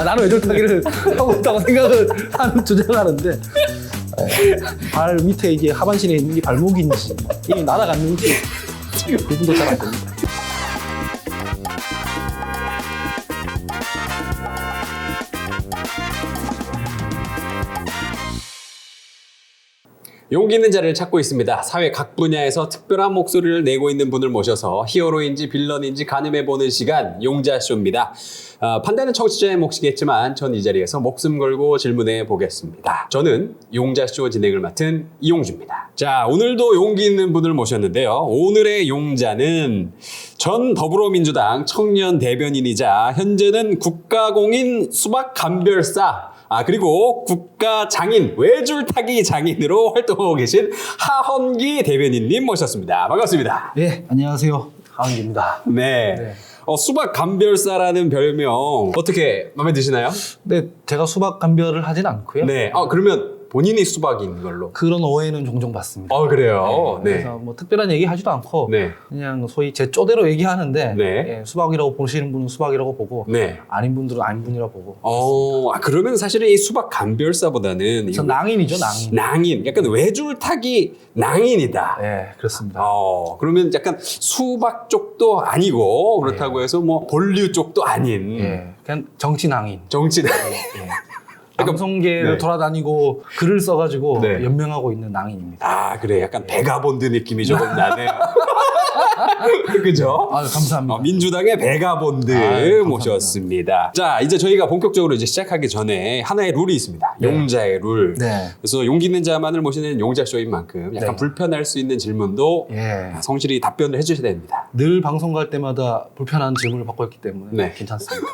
나는 외줄타기를 하고 있다고 생각을 하는 주장을 하는데 발 밑에 이제 하반신에 있는 게 발목인지 이미 날아갔는지 구분도 잘 안 됩니다. 용기 있는 자리를 찾고 있습니다. 사회 각 분야에서 특별한 목소리를 내고 있는 분을 모셔서 히어로인지 빌런인지 가늠해보는 시간 용자쇼입니다. 판단은 청취자의 몫이겠지만 전 이 자리에서 목숨 걸고 질문해 보겠습니다. 저는 용자쇼 진행을 맡은 이용주입니다. 자, 오늘도 용기 있는 분을 모셨는데요. 오늘의 용자는 전 더불어민주당 청년 대변인이자 현재는 국가공인 수박감별사 그리고 국가장인, 외줄타기 장인으로 활동하고 계신 하헌기 대변인님 모셨습니다. 반갑습니다. 예, 안녕하세요. 하은기입니다. 네. 네. 수박 감별사라는 별명 어떻게 마음에 드시나요? 네, 제가 수박 감별을 하진 않고요. 네. 그러면 본인이 수박인 걸로. 그런 오해는 종종 받습니다. 그래요? 네. 그래서 뭐 특별한 얘기 하지도 않고 네. 그냥 소위 제 쪼대로 얘기하는데 네. 예, 수박이라고 보시는 분은 수박이라고 보고 네. 아닌 분들은 아닌 분이라고 보고. 그러면 사실은 이 수박 감별사보다는 전 낭인이죠, 낭인. 낭인, 약간 외줄타기 낭인이다. 네, 그렇습니다. 그러면 약간 수박 쪽도 아니고 그렇다고 해서 뭐 본류 쪽도 아닌 예, 그냥 정치 낭인. 정치 낭인. 예. 방송계를 네. 돌아다니고 글을 써가지고 네. 연명하고 있는 낭인입니다. 그래. 약간 베가본드 느낌이 조금 나네요. 그죠? 감사합니다. 민주당의 베가본드 감사합니다. 모셨습니다. 자, 이제 저희가 본격적으로 이제 시작하기 전에 하나의 룰이 있습니다. 네. 용자의 룰. 네. 그래서 용기 있는 자만을 모시는 용자쇼인 만큼 약간 네. 불편할 수 있는 질문도 예. 성실히 답변을 해주셔야 됩니다. 늘 방송 갈 때마다 불편한 질문을 받고 있기 때문에 네. 괜찮습니다.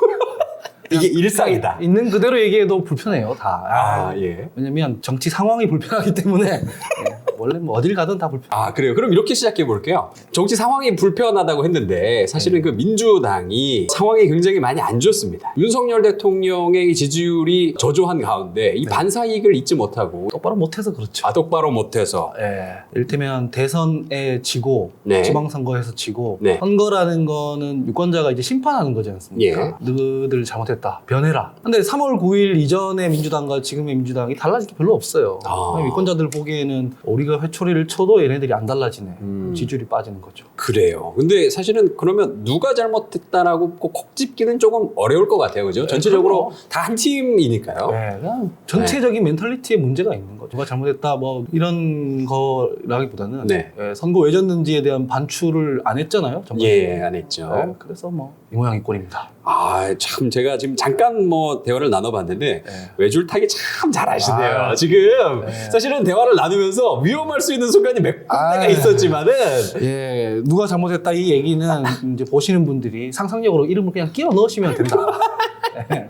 이게 일상이다. 있는 그대로 얘기해도 불편해요, 다. 예. 왜냐면 정치 상황이 불편하기 때문에 예, 원래 뭐 어딜 가든 다 불편. 그래요. 그럼 이렇게 시작해 볼게요. 정치 상황이 불편하다고 했는데 사실은 그 민주당이 상황이 굉장히 많이 안 좋습니다. 윤석열 대통령의 지지율이 저조한 가운데 이 반사 이익을 잊지 못하고 똑바로 못해서 그렇죠. 똑바로 못해서 예. 이를테면 대선에 지고 네. 지방선거에서 지고 네. 선거라는 거는 유권자가 이제 심판하는 거지 않습니까? 너희들 잘못했다. 변해라. 근데 3월 9일 이전의 민주당과 지금의 민주당이 달라질 게 별로 없어요. 유권자들 보기에는 우리가 회초리를 쳐도 얘네들이 안 달라지네. 지지율이 빠지는 거죠. 그래요. 근데 사실은 그러면 누가 잘못했다라고 콕 집기는 조금 어려울 것 같아요. 그죠? 전체적으로 다 한 팀이니까요. 네, 그냥 전체적인 멘탈리티에 문제가 있는 거죠. 누가 잘못했다 뭐 이런 거라기보다는 네. 예, 선거 왜 졌는지에 대한 반출을 안 했잖아요. 예, 안 했죠. 네, 그래서 뭐 이 모양이 꼴입니다. 참 제가 지금 잠깐 뭐 대화를 나눠봤는데 네. 외줄타기 참 잘하시네요. 지금 사실은 대화를 나누면서 위험할 수 있는 순간이 몇 군데가 있었지만은 예, 누가 잘못했다 이 얘기는 이제 보시는 분들이 상상력으로 이름을 그냥 끼워 넣으시면 된다. 예.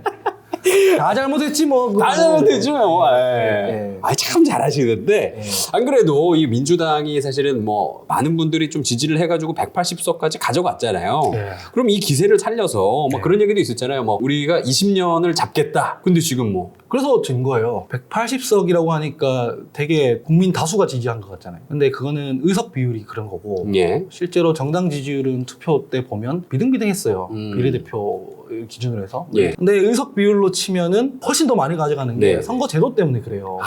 다 잘못했지 뭐. 다 잘못했죠. 예. 참 잘하시는데 예. 안 그래도 이 민주당이 사실은 뭐 많은 분들이 좀 지지를 해가지고 180석까지 가져갔잖아요. 예. 그럼 이 기세를 살려서 뭐 예. 그런 얘기도 있었잖아요. 뭐 우리가 20년을 잡겠다. 근데 지금 뭐 그래서 진 거예요. 180석이라고 하니까 되게 국민 다수가 지지한 것 같잖아요. 근데 그거는 의석 비율이 그런 거고 예. 실제로 정당 지지율은 투표 때 보면 비등비등했어요. 비례대표 기준으로 해서. 예. 근데 의석 비율로 치면은 훨씬 더 많이 가져가는 게 네. 선거제도 때문에 그래요.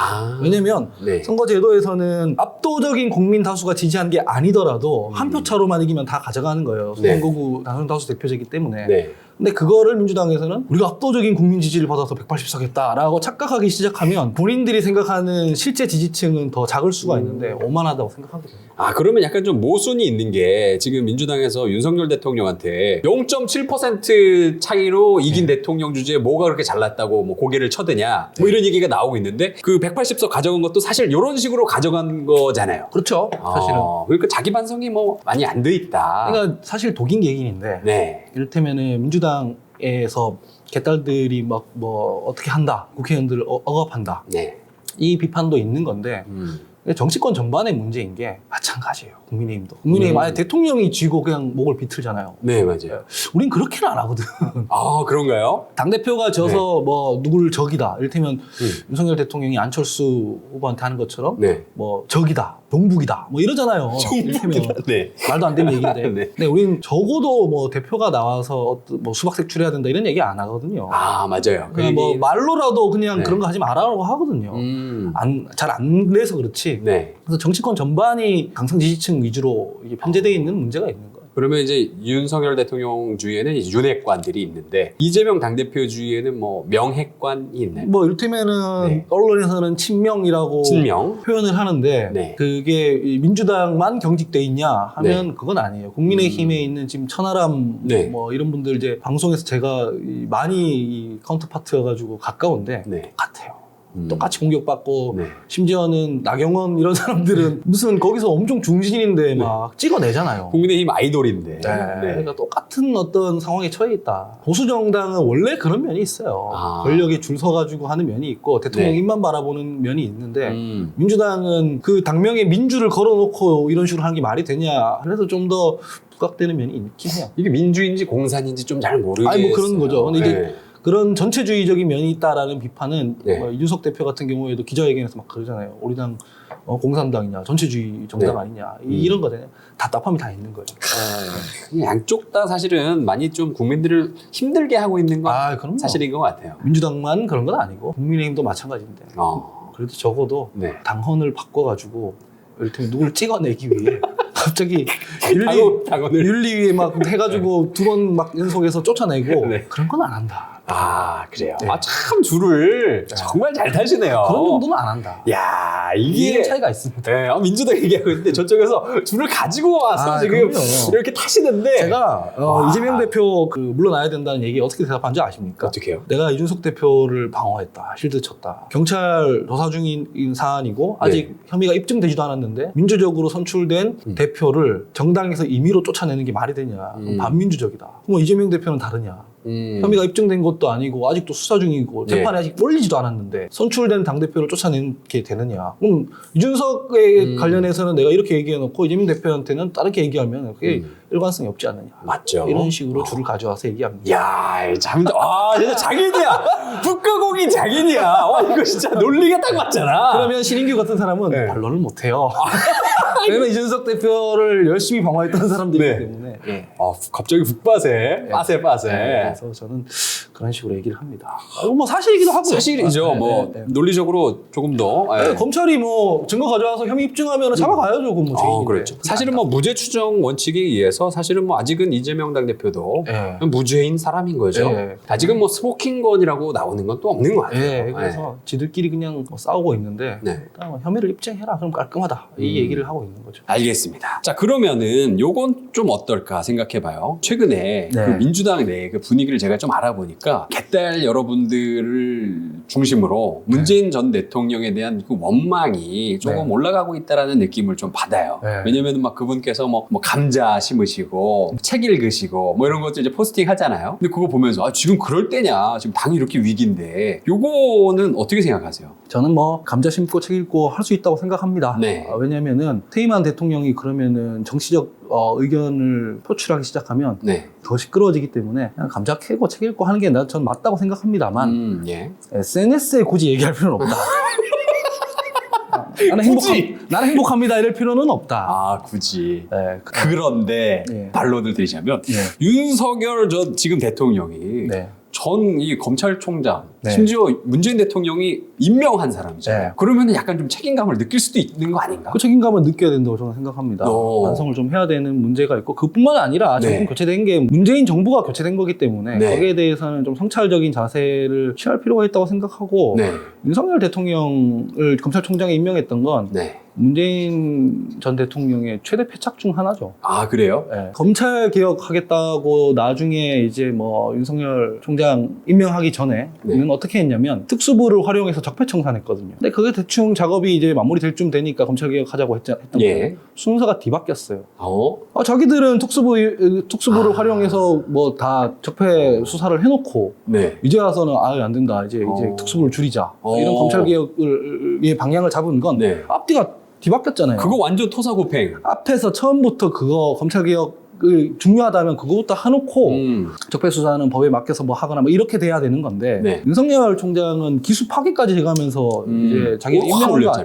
왜냐면 네. 선거제도에서는 압도적인 국민 다수가 지지한 게 아니더라도 한 표 차로만 이기면 다 가져가는 거예요. 네. 선거구 다수 대표제이기 때문에. 네. 근데 그거를 민주당에서는 우리가 압도적인 국민 지지를 받아서 180석 했다라고 착각하기 시작하면 본인들이 생각하는 실제 지지층은 더 작을 수가 있는데 오만하다고 생각하게 됩니다. 그러면 약간 좀 모순이 있는 게 지금 민주당에서 윤석열 대통령한테 0.7% 차이로 이긴 대통령 주제에 뭐가 그렇게 잘났다고 뭐 고개를 쳐드냐 뭐 이런 얘기가 나오고 있는데 그 180석 가져간 것도 사실 이런 식으로 가져간 거잖아요. 그렇죠. 사실은. 그러니까 자기 반성이 뭐 많이 안 돼 있다. 그러니까 사실 독인 얘기인데 네. 이를테면은 민주당에서 개딸들이 막 뭐 어떻게 한다 국회의원들을 억압한다 네. 이 비판도 있는 건데 정치권 전반의 문제인 게 마찬가지예요. 국민의힘도. 국민의힘 아예 대통령이 쥐고 그냥 목을 비틀잖아요. 네, 맞아요. 우린 그렇게는 안 하거든. 아, 그런가요? 당대표가 져서 뭐 누구를 적이다. 이를테면 윤석열 대통령이 안철수 후보한테 하는 것처럼 네. 뭐 적이다, 종북이다 뭐 이러잖아요. 이를테면 네. 말도 안 되는 얘기인데. 네. 근데 우린 적어도 뭐 대표가 나와서 뭐 수박 색출해야 된다 이런 얘기 안 하거든요. 아, 맞아요. 그냥 뭐 말로라도 그냥 네. 그런 거 하지 말라고 하거든요. 잘 안 돼서 그렇지. 네. 그래서 정치권 전반이 강성 지지층 위주로 이게 편제되어 있는 문제가 있는 거예요. 그러면 이제 윤석열 대통령 주위에는 이제 윤핵관들이 있는데 이재명 당대표 주위에는 뭐 명핵관이 있나요? 뭐 이를테면은 네. 언론에서는 친명이라고 친명? 표현을 하는데 네. 그게 이 민주당만 경직돼 있냐 하면 그건 아니에요. 국민의힘에 있는 지금 천하람 네. 뭐 이런 분들 이제 방송에서 제가 많이 이 카운터파트여가지고 가까운데 네. 똑같아요. 똑같이 공격받고 네. 심지어는 나경원 이런 사람들은 무슨 거기서 엄청 중진인데 막 찍어내잖아요. 국민의힘 아이돌인데. 네. 그러니까 똑같은 어떤 상황에 처해 있다. 보수 정당은 원래 그런 면이 있어요. 아. 권력에 줄 서가지고 하는 면이 있고 대통령 네. 입만 바라보는 면이 있는데 민주당은 그 당명에 민주를 걸어놓고 이런 식으로 하는 게 말이 되냐. 그래서 좀 더 부각되는 면이 있긴 해요. 이게 민주인지 공산인지 좀 잘 모르겠어요. 아니 뭐 그런 거죠. 근데 이제 네. 그런 전체주의적인 면이 있다라는 비판은 네. 뭐 이준석 대표 같은 경우에도 기자회견에서 막 그러잖아요. 우리 당 공산당이냐 전체주의 정당 네. 아니냐 이런 거잖아요. 답답함이 다 있는 거예요. 양쪽 다 사실은 많이 좀 국민들을 힘들게 하고 있는 건 그럼요. 사실인 것 같아요. 민주당만 그런 건 아니고 국민의힘도 마찬가지인데 그래도 적어도 네. 당헌을 바꿔가지고 이를테면 누구를 찍어내기 위해 갑자기 당헌을. 윤리위에 막 해가지고 두 번 막 연속해서 쫓아내고 네. 그런 건 안 한다. 아, 그래요. 네. 참 줄을 정말 잘 타시네요. 그런 정도는 안 한다. 야, 이게 이게 차이가 있습니다. 네, 민주당 얘기하고 있는데 저쪽에서 줄을 가지고 와서 지금 그럼요. 이렇게 타시는데 제가 이재명 대표 그 물러나야 된다는 얘기 어떻게 대답한 줄 아십니까? 어떻게 해요? 내가 이준석 대표를 방어했다. 실드 쳤다. 경찰 조사 중인 사안이고 아직 혐의가 입증되지도 않았는데 민주적으로 선출된 대표를 정당에서 임의로 쫓아내는 게 말이 되냐. 반민주적이다. 그럼 이재명 대표는 다르냐. 혐의가 입증된 것도 아니고 아직도 수사 중이고 재판에 아직 몰리지도 않았는데 선출된 당대표를 쫓아내게 되느냐. 그럼 이준석에 관련해서는 내가 이렇게 얘기해놓고 이재명 대표한테는 다르게 얘기하면 그게 일관성이 없지 않느냐. 맞죠. 이런 식으로 줄을 가져와서 얘기합니다. 야, 참, 진짜 장인이야. 북극공이 장인이야. 이거 진짜 논리가 딱 맞잖아. 그러면 신인규 같은 사람은 반론을 못해요. 왜냐면 이준석 대표를 열심히 방어했던 사람들이기 때문에. 갑자기 북빠세. 빠세. 그래서 저는 그런 식으로 얘기를 합니다. 뭐 사실이기도 하고요. 사실이죠. 논리적으로 조금 더. 검찰이 뭐 증거 가져와서 혐의 입증하면 잡아가야죠. 그건 뭐 죄인인데. 그렇죠. 사실은 뭐 무죄 추정 원칙에 의해서 사실은 뭐 아직은 이재명 당대표도 무죄인 사람인 거죠. 아직은 뭐 스모킹건이라고 나오는 건 또 없는 것 같아요. 그래서 지들끼리 그냥 뭐 싸우고 있는데 일단 혐의를 입증해라. 그럼 깔끔하다. 이 얘기를 하고 있는 거죠. 알겠습니다. 자, 그러면은 요건 좀 어떨까 생각해봐요. 최근에 그 민주당 내 그 분위기를 제가 좀 알아보니까 개딸 여러분들을 중심으로 문재인 전 대통령에 대한 그 원망이 조금 올라가고 있다라는 느낌을 좀 받아요. 왜냐면 막 그분께서 뭐 감자 심으시고 책 읽으시고 뭐 이런 것들 이제 포스팅 하잖아요. 근데 그거 보면서 지금 그럴 때냐? 지금 당이 이렇게 위기인데 요거는 어떻게 생각하세요? 저는 뭐 감자 심고 책 읽고 할 수 있다고 생각합니다. 왜냐면은 퇴임한 대통령이 그러면은 정치적 의견을 표출하기 시작하면 더 시끄러워지기 때문에 그냥 감자 캐고 책 읽고 하는 게 전 맞다고 생각합니다만 SNS에 굳이 얘기할 필요는 없다. 나는 행복합니다 이럴 필요는 없다. 굳이. 그런데 반론을 드리자면 윤석열 전 지금 대통령이 전 이 검찰총장 심지어 문재인 대통령이 임명한 사람이잖아요. 그러면 약간 좀 책임감을 느낄 수도 있는 거 아닌가? 그 책임감을 느껴야 된다고 저는 생각합니다. 완성을 좀 해야 되는 문제가 있고 그뿐만 아니라 정권 교체된 게 문재인 정부가 교체된 거기 때문에 거기에 대해서는 좀 성찰적인 자세를 취할 필요가 있다고 생각하고 윤석열 대통령을 검찰총장에 임명했던 건 문재인 전 대통령의 최대 패착 중 하나죠. 그래요? 검찰 개혁하겠다고 나중에 이제 뭐 윤석열 총장 임명하기 전에는 어떻게 했냐면 특수부를 활용해서 적폐청산했거든요. 근데 그게 대충 작업이 이제 마무리될 쯤 되니까 검찰 개혁하자고 했던 거예요. 순서가 뒤바뀌었어요. 자기들은 특수부를 활용해서 뭐 다 적폐 수사를 해놓고 이제 와서는 안 된다. 이제 특수부를 줄이자. 이런 검찰 개혁의 방향을 잡은 건 앞뒤가 뒤바뀌었잖아요. 그거 완전 토사구팽. 앞에서 처음부터 그거 검찰개혁 중요하다면 그거부터 해놓고 적폐수사는 법에 맡겨서 뭐 하거나 뭐 이렇게 돼야 되는 건데 네. 윤석열 총장은 기수 파기까지 해가면서 이제 자기가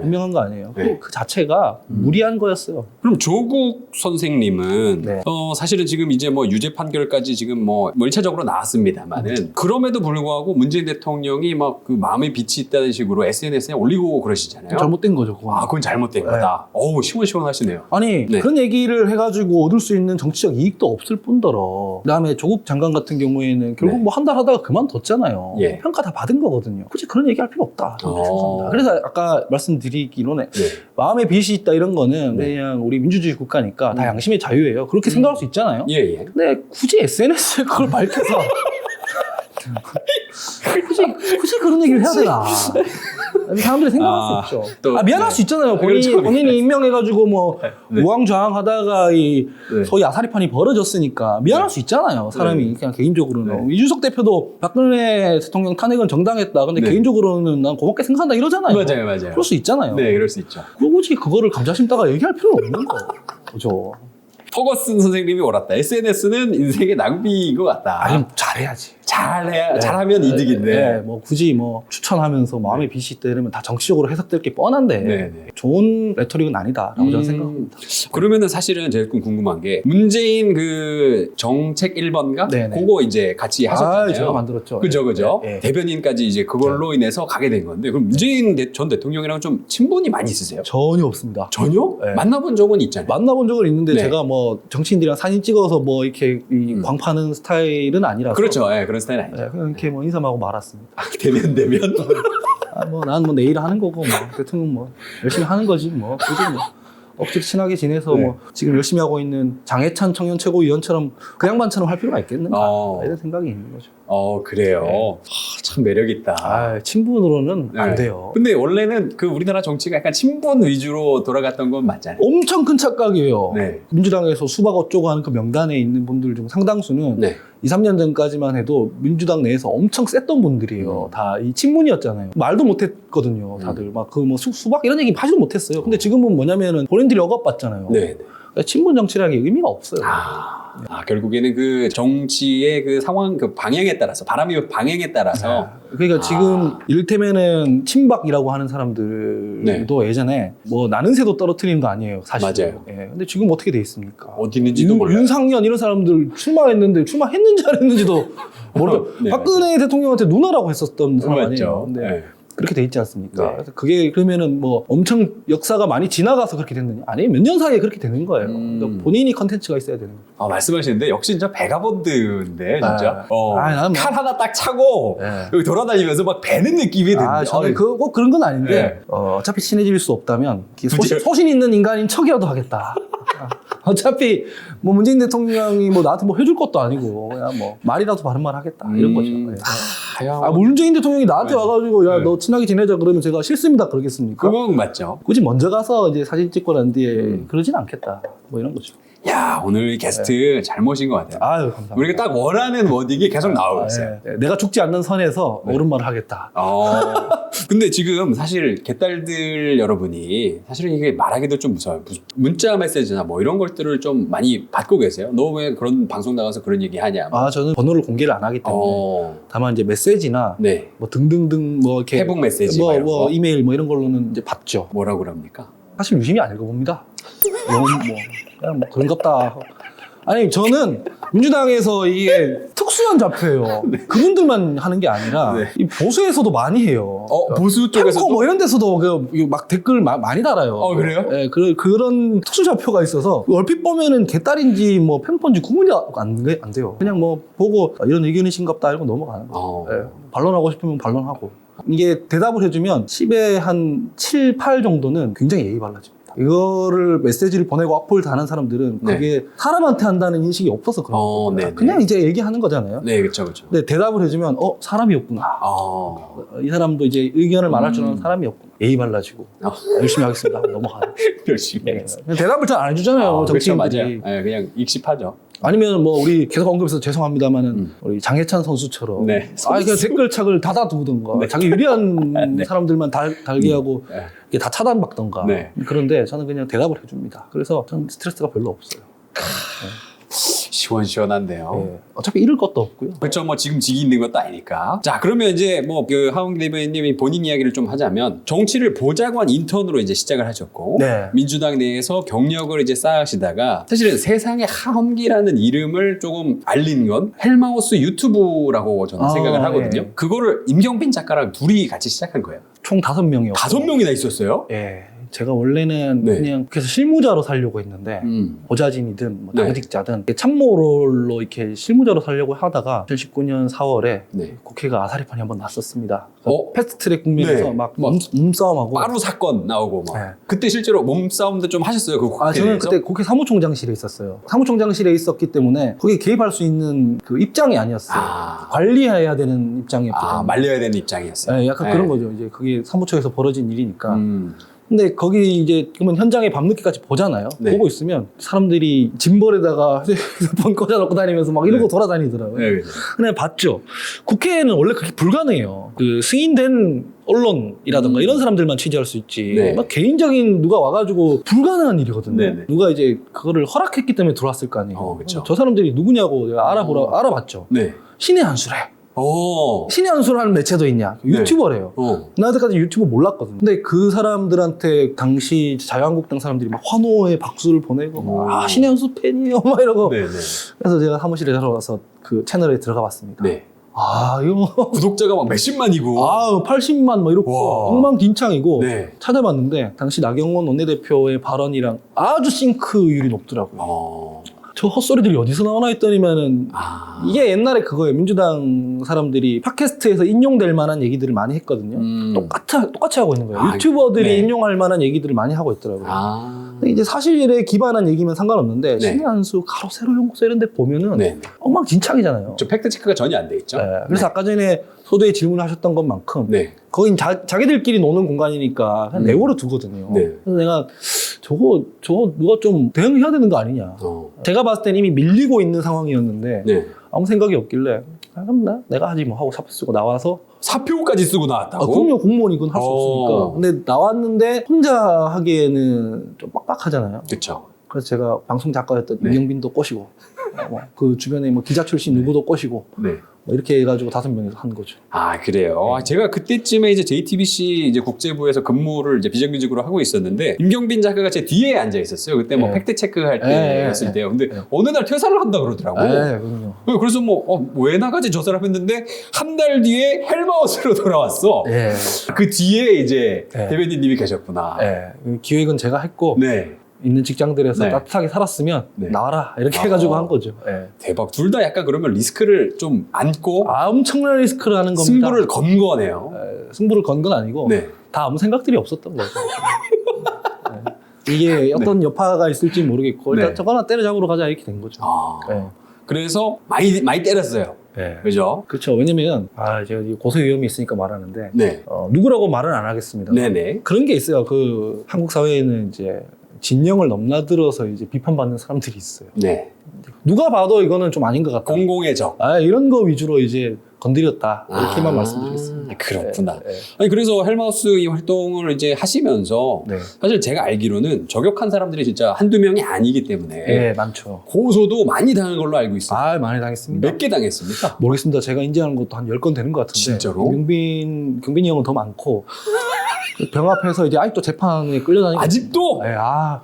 임명한 거 아니에요. 네. 그 자체가 무리한 거였어요. 그럼 조국 선생님은 네. 사실은 지금 이제 뭐 유죄 판결까지 지금 뭐 1차적으로 나왔습니다만은 그럼에도 불구하고 문재인 대통령이 막 그 마음에 빛이 있다는 식으로 SNS에 올리고 그러시잖아요. 잘못된 거죠. 그건. 그건 잘못된 거다. 어우, 시원시원하시네요. 아니 네. 그런 얘기를 해가지고 얻을 수 있는 정치적 이익도 없을 뿐더러 그다음에 조국 장관 같은 경우에는 결국 네. 뭐 한 달 하다가 그만뒀잖아요. 예. 평가 다 받은 거거든요. 굳이 그런 얘기할 필요 없다. 그렇게 생각합니다. 그래서 아까 말씀드리기로는 네. 마음에 빚이 있다 이런 거는 네. 그냥 우리 민주주의 국가니까 다 양심의 자유예요. 그렇게 생각할 수 있잖아요. 예, 예. 근데 굳이 SNS에 그걸 밝혀서 굳이 그런 얘기를 해야 되나? 사람들이 생각할 수 있죠. 또, 미안할 네. 수 있잖아요. 그렇죠. 본인이 임명해가지고 뭐 네. 우왕좌왕하다가 이 네. 소위 아사리판이 벌어졌으니까 미안할 네. 수 있잖아요. 사람이 네. 그냥 개인적으로는. 네. 이준석 대표도 박근혜 대통령 탄핵은 정당했다. 근데 네. 개인적으로는 난 고맙게 생각한다 이러잖아요. 맞아요. 그럴 수 있잖아요. 네, 그럴 수 있죠. 굳이 그거를 감자심다가 얘기할 필요는 없는 거. 그죠? 퍼거슨 선생님이 옳았다. SNS는 인생의 낭비인 것 같다. 아니 잘해야지. 잘하면 이득인데. 네, 뭐 굳이 뭐 추천하면서 마음의 빚이 있다 이러면 다 정치적으로 해석될 게 뻔한데 네, 네. 좋은 레토릭은 아니다라고 저는 생각합니다. 그러면은 사실은 제가 좀 궁금한 게 문재인 그 정책 1번가? 네네. 그거 이제 같이 하셨잖아요. 제가 만들었죠. 그죠. 네, 네. 대변인까지 이제 그걸로 인해서 가게 된 건데 그럼 문재인 전 대통령이랑 좀 친분이 많이 있으세요? 전혀 없습니다. 전혀? 네. 만나본 적은 있잖아요. 만나본 적은 있는데 네. 제가 뭐 정치인들이랑 사진 찍어서 뭐 이렇게 광파는 스타일은 아니라서 그렇죠. 예, 그런 스타일 아니죠. 네, 그냥 이렇게 뭐 인사만 하고 말았습니다. 대면. 뭐 난 뭐 내일 하는 거고 뭐 대통령 뭐 열심히 하는 거지 뭐 굳이 뭐 억지로 친하게 지내서 네. 뭐 지금 열심히 하고 있는 장해찬 청년 최고위원처럼 그 양반처럼 할 필요가 있겠는가 이런 생각이 있는 거죠. 그래요. 네. 참 매력있다. 친분으로는 안 네. 돼요. 근데 원래는 그 우리나라 정치가 약간 친분 위주로 돌아갔던 건 맞잖아요. 엄청 큰 착각이에요. 네. 민주당에서 수박 어쩌고 하는 그 명단에 있는 분들 중 상당수는 네. 2, 3년 전까지만 해도 민주당 내에서 엄청 셌던 분들이에요. 다 이 친문이었잖아요. 말도 못했거든요. 다들 막 그 뭐 수박 이런 얘기 하지도 못했어요. 근데 지금은 뭐냐면은 본인들이 억압받잖아요. 네. 그러니까 친문 정치라는 게 의미가 없어요. 결국에는 그 정치의 그 상황, 그 방향에 따라서, 바람이 방향에 따라서. 그러니까 지금 이를테면은 친박이라고 하는 사람들도 예전에 뭐 나는 새도 떨어뜨리는 거 아니에요, 사실. 맞아요. 예. 근데 지금 어떻게 돼 있습니까? 어디 있는지도 몰라요. 윤상현 이런 사람들 출마했는지 안 했는지도 모르고 네, 박근혜 대통령한테 누나라고 했었던 사람 맞죠. 아니에요. 근데 네. 그렇게 돼 있지 않습니까? 네. 그래서 그게 그러면은 뭐 엄청 역사가 많이 지나가서 그렇게 됐느냐? 아니 몇 년 사이에 그렇게 되는 거예요. 그러니까 본인이 컨텐츠가 있어야 되는 거죠. 말씀하시는데 역시 진짜 베가본드인데 진짜. 나는 뭐- 칼 하나 딱 차고 네. 여기 돌아다니면서 막 베는 느낌이 드는데. 저는 꼭 그런 건 아닌데 네. 어차피 친해질 수 없다면 굳이- 소신 있는 인간인 척이라도 하겠다. 어차피 뭐 문재인 대통령이 뭐 나한테 뭐 해줄 것도 아니고 그냥 뭐 말이라도 바른 말 하겠다 이런 거죠. 네. 문재인 대통령이 나한테 맞아. 와가지고 야 네. 너 친하게 지내자 그러면 제가 싫습니다 그러겠습니까? 그건 맞죠. 굳이 먼저 가서 이제 사진 찍고 난 뒤에 그러진 않겠다. 뭐 이런 거죠. 야, 오늘 이 게스트 잘 모신 것 같아요. 아유 감사합니다. 우리가 딱 원하는 워딩이 계속 나오고 있어요. 네. 내가 죽지 않는 선에서 옳은 말을 하겠다. 근데 지금 사실 개딸들 여러분이 사실은 이게 말하기도 좀 무서워요. 문자 메시지나 뭐 이런 것들을 좀 많이 받고 계세요. 너 왜 그런 방송 나가서 그런 얘기 하냐. 저는 번호를 공개를 안 하기 때문에 다만 이제 메시지나 네. 뭐 등등등 뭐 이렇게 회복 메시지 뭐, 이런 거? 뭐 이메일 뭐 이런 걸로는 이제 받죠. 뭐라고 그럽니까? 사실 유심히 안 읽어봅니다. 너무 뭐 그냥 뭐 그런갑다. 아니 저는 민주당에서 이게 특수한 자표예요. 그분들만 하는 게 아니라 네. 이 보수에서도 많이 해요. 보수 쪽에서도? 탱커 뭐 이런 데서도 막 댓글 많이 달아요. 그래요? 네, 그런 특수 자표가 있어서 얼핏 보면은 개딸인지 뭐 팬폰인지 구분이 안 돼요. 그냥 뭐 보고 이런 의견이신갑다 이러고 넘어가는 거죠. 네, 반론하고 싶으면 반론하고. 이게 대답을 해주면 10에 한 7, 8 정도는 굉장히 예의 발라집니다. 이거를 메시지를 보내고 악플 다는 사람들은 그게 사람한테 한다는 인식이 없어서 그런 거예요. 그냥 이제 얘기하는 거잖아요. 네, 그렇죠. 근데 대답을 해주면 사람이었구나. 이 사람도 이제 의견을 말할 줄 아는 사람이었구나. 예의 발라지고 열심히 하겠습니다. 넘어가요. 열심히 하겠습니다. 대답을 잘 안 해주잖아요. 정치인들이. 그렇죠, 맞아요. 그냥 익십하죠. 아니면 뭐 우리 계속 언급해서 죄송합니다만은 우리 장해찬 선수처럼 네. 그냥 댓글창을 닫아두던가 자기 유리한 사람들만 달게 하고 이게 다 차단받던가. 네. 그런데 저는 그냥 대답을 해줍니다. 그래서 저는 스트레스가 별로 없어요. 시원시원한데요. 네. 어차피 잃을 것도 없고요. 그렇죠. 뭐 지금 직이 있는 것도 아니니까. 자, 그러면 이제 뭐 그 하웅 대변인님이 본인 이야기를 좀 하자면 정치를 보좌관 인턴으로 이제 시작을 하셨고 네. 민주당 내에서 경력을 이제 쌓으시다가 사실은 세상의 하엄기라는 이름을 조금 알린 건 헬마우스 유튜브라고 저는 생각을 하거든요. 네. 그거를 임경빈 작가랑 둘이 같이 시작한 거예요. 총 5명이요. 5명이나 있었어요? 예. 제가 원래는 네. 그냥 그래서 실무자로 살려고 했는데 보좌진이든 뭐 네. 당직자든 참모로 이렇게 실무자로 살려고 하다가 2019년 4월에 네. 국회가 아사리판이 한번 났었습니다. 네. 패스트트랙 국면에서 막 몸싸움하고. 빠루 사건 나오고 막. 네. 그때 실제로 몸싸움도 좀 하셨어요. 그 국회에서? 저는 그때 국회 사무총장실에 있었어요. 사무총장실에 있었기 때문에 거기에 개입할 수 있는 그 입장이 아니었어요. 관리해야 되는 입장이었기 때문에. 말려야 되는 입장이었어요. 네, 약간 네. 그런 거죠. 이제 그게 사무처에서 벌어진 일이니까. 근데 거기 이제 그러면 현장에 밤늦게까지 보잖아요. 네. 보고 있으면 사람들이 짐벌에다가 휴대폰 꽂아놓고 다니면서 막 이러고 네. 돌아다니더라고요. 네. 근데 봤죠. 국회에는 원래 그게 불가능해요. 그 승인된 언론이라든가 이런 사람들만 취재할 수 있지. 네. 막 개인적인 누가 와가지고 불가능한 일이거든요. 네네. 누가 이제 그거를 허락했기 때문에 들어왔을 거 아니에요. 그쵸. 저 사람들이 누구냐고 내가 알아봤죠. 네. 신의 한수래. 신의 한수를 하는 매체도 있냐? 네. 유튜버래요. 나 그때까지 유튜버 몰랐거든. 근데 그 사람들한테 당시 자유한국당 사람들이 막 환호의 박수를 보내고 막, 신의 한수 팬이에요 막 이러고. 네네. 그래서 제가 사무실에 들어가서 그 채널에 들어가 봤습니다. 네. 이거 구독자가 막 몇십만이고. 80만 막 이렇고 와. 엉망진창이고. 네. 찾아봤는데 당시 나경원 원내대표의 발언이랑 아주 싱크율이 높더라고요. 저 헛소리들이 어디서 나오나 했더니면은 이게 옛날에 그거예요. 민주당 사람들이 팟캐스트에서 인용될 만한 얘기들을 많이 했거든요. 똑같이 하고 있는 거예요. 유튜버들이 네. 인용할 만한 얘기들을 많이 하고 있더라고요. 근데 이제 사실에 기반한 얘기면 상관없는데 네. 신의 한수, 가로, 세로 연구소 이런 데 보면은 네. 엉망진창이잖아요. 저 팩트 체크가 전혀 안 돼 있죠. 네. 그래서 아까 전에 소대에 질문하셨던 것만큼 네. 거긴 자기들끼리 노는 공간이니까 그냥 내버려 두거든요. 네. 그래서 내가 저거 누가 좀 대응해야 되는 거 아니냐. 제가 봤을 땐 이미 밀리고 있는 상황이었는데 네. 아무 생각이 없길래 그럼 내가 하지 뭐 하고 사표 쓰고 나와서 사표까지 쓰고 나왔다고? 그럼요. 공무원이건 할 수 없으니까. 근데 나왔는데 혼자 하기에는 좀 빡빡하잖아요. 그렇죠. 그래서 제가 방송 작가였던 네. 임경빈도 꼬시고 그 주변에 뭐 기자 출신 누구도 꼬시고 네. 뭐 이렇게 해가지고 5명이서 한 거죠. 그래요. 제가 그때쯤에 이제 JTBC 이제 국제부에서 근무를 이제 비정규직으로 하고 있었는데 임경빈 작가가 제 뒤에 앉아 있었어요. 그때 뭐 네. 팩트 체크할 때였을 때요. 근데 어느 날 퇴사를 한다 그러더라고. 그럼요. 그래서 왜 나가지 저 사람 했는데 한 달 뒤에 헬마우스로 돌아왔어. 네. 그 뒤에 이제 네. 대변인님이 계셨구나. 네. 기획은 제가 했고 네. 있는 직장들에서 네. 따뜻하게 살았으면 네. 나와라 이렇게 해가지고 한 거죠. 네. 대박. 둘 다 약간 그러면 리스크를 좀 안고 엄청난 리스크를 하는 겁니다. 승부를 건 거네요. 승부를 건 건 아니고 네. 다 아무 생각들이 없었던 거죠. 네. 이게 어떤 여파가 있을지 모르겠고 일단 네. 저거 하나 때려잡으러 가자 이렇게 된 거죠. 네. 그래서 많이 때렸어요. 네. 그죠? 그렇죠. 왜냐면 제가 고소 위험이 있으니까 말하는데 네. 누구라고 말은 안 하겠습니다. 네네. 그런 게 있어요. 그 한국 사회에는 이제 진영을 넘나들어서 이제 비판받는 사람들이 있어요. 네. 누가 봐도 이거는 좀 아닌 것 같다. 공공의 적. 이런 거 위주로 이제 건드렸다. 이렇게만 말씀드리겠습니다. 그렇구나. 네. 아니 그래서 헬마우스 이 활동을 이제 하시면서 네. 사실 제가 알기로는 저격한 사람들이 진짜 한두 명이 아니기 때문에 네, 많죠. 고소도 많이 당한 걸로 알고 있어요. 많이 당했습니다. 몇 개 당했습니까? 모르겠습니다. 제가 인지하는 것도 한 10건 되는 것 같은데. 진짜로? 경빈이 형은 더 많고. 병 앞에서 이제 아직도 재판에 끌려다니고. 아직도? 네,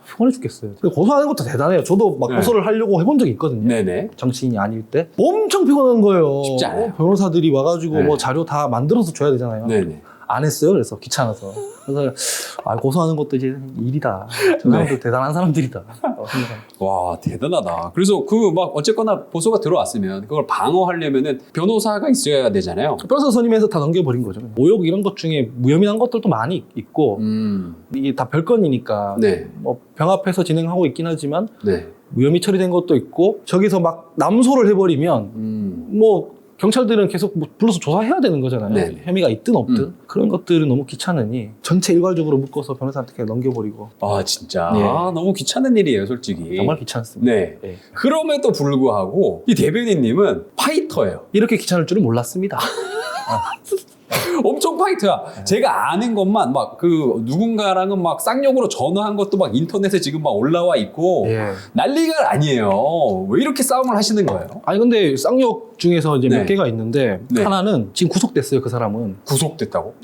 피곤해 죽겠어요. 고소하는 것도 대단해요. 저도 막 네. 고소를 하려고 해본 적이 있거든요. 네네. 정치인이 아닐 때. 엄청 피곤한 거예요. 쉽지 않아요. 변호사들이 와가지고 네. 뭐 자료 다 만들어서 줘야 되잖아요. 네네. 안 했어요. 그래서 귀찮아서. 그래서 고소하는 것도 이제 일이다. 저 사람들 대단한 사람들이다. 생각합니다. 와 대단하다. 그래서 그 막 어쨌거나 보소가 들어왔으면 그걸 방어하려면은 변호사가 있어야 되잖아요. 변호사 선임해서 다 넘겨버린 거죠. 모욕 이런 것 중에 무혐의한 것들도 많이 있고 이게 다 별건이니까 네. 뭐 병 앞에서 진행하고 있긴 하지만 네. 무혐의 처리된 것도 있고 저기서 막 남소를 해버리면 뭐 경찰들은 계속 뭐 불러서 조사해야 되는 거잖아요. 네네. 혐의가 있든 없든 그런 것들은 너무 귀찮으니 전체 일괄적으로 묶어서 변호사한테 그냥 넘겨버리고 진짜 네. 너무 귀찮은 일이에요 솔직히. 정말 귀찮습니다. 네. 네. 그럼에도 불구하고 이 대변인님은 파이터예요. 이렇게 귀찮을 줄은 몰랐습니다. 엄청 파이트야. 제가 아는 것만 막 그 누군가랑은 막 쌍욕으로 전화한 것도 막 인터넷에 지금 막 올라와 있고 예. 난리가 아니에요. 왜 이렇게 싸움을 하시는 거예요? 아니 근데 쌍욕 중에서 이제 네. 몇 개가 있는데 네. 하나는 지금 구속됐어요. 그 사람은 구속됐다고?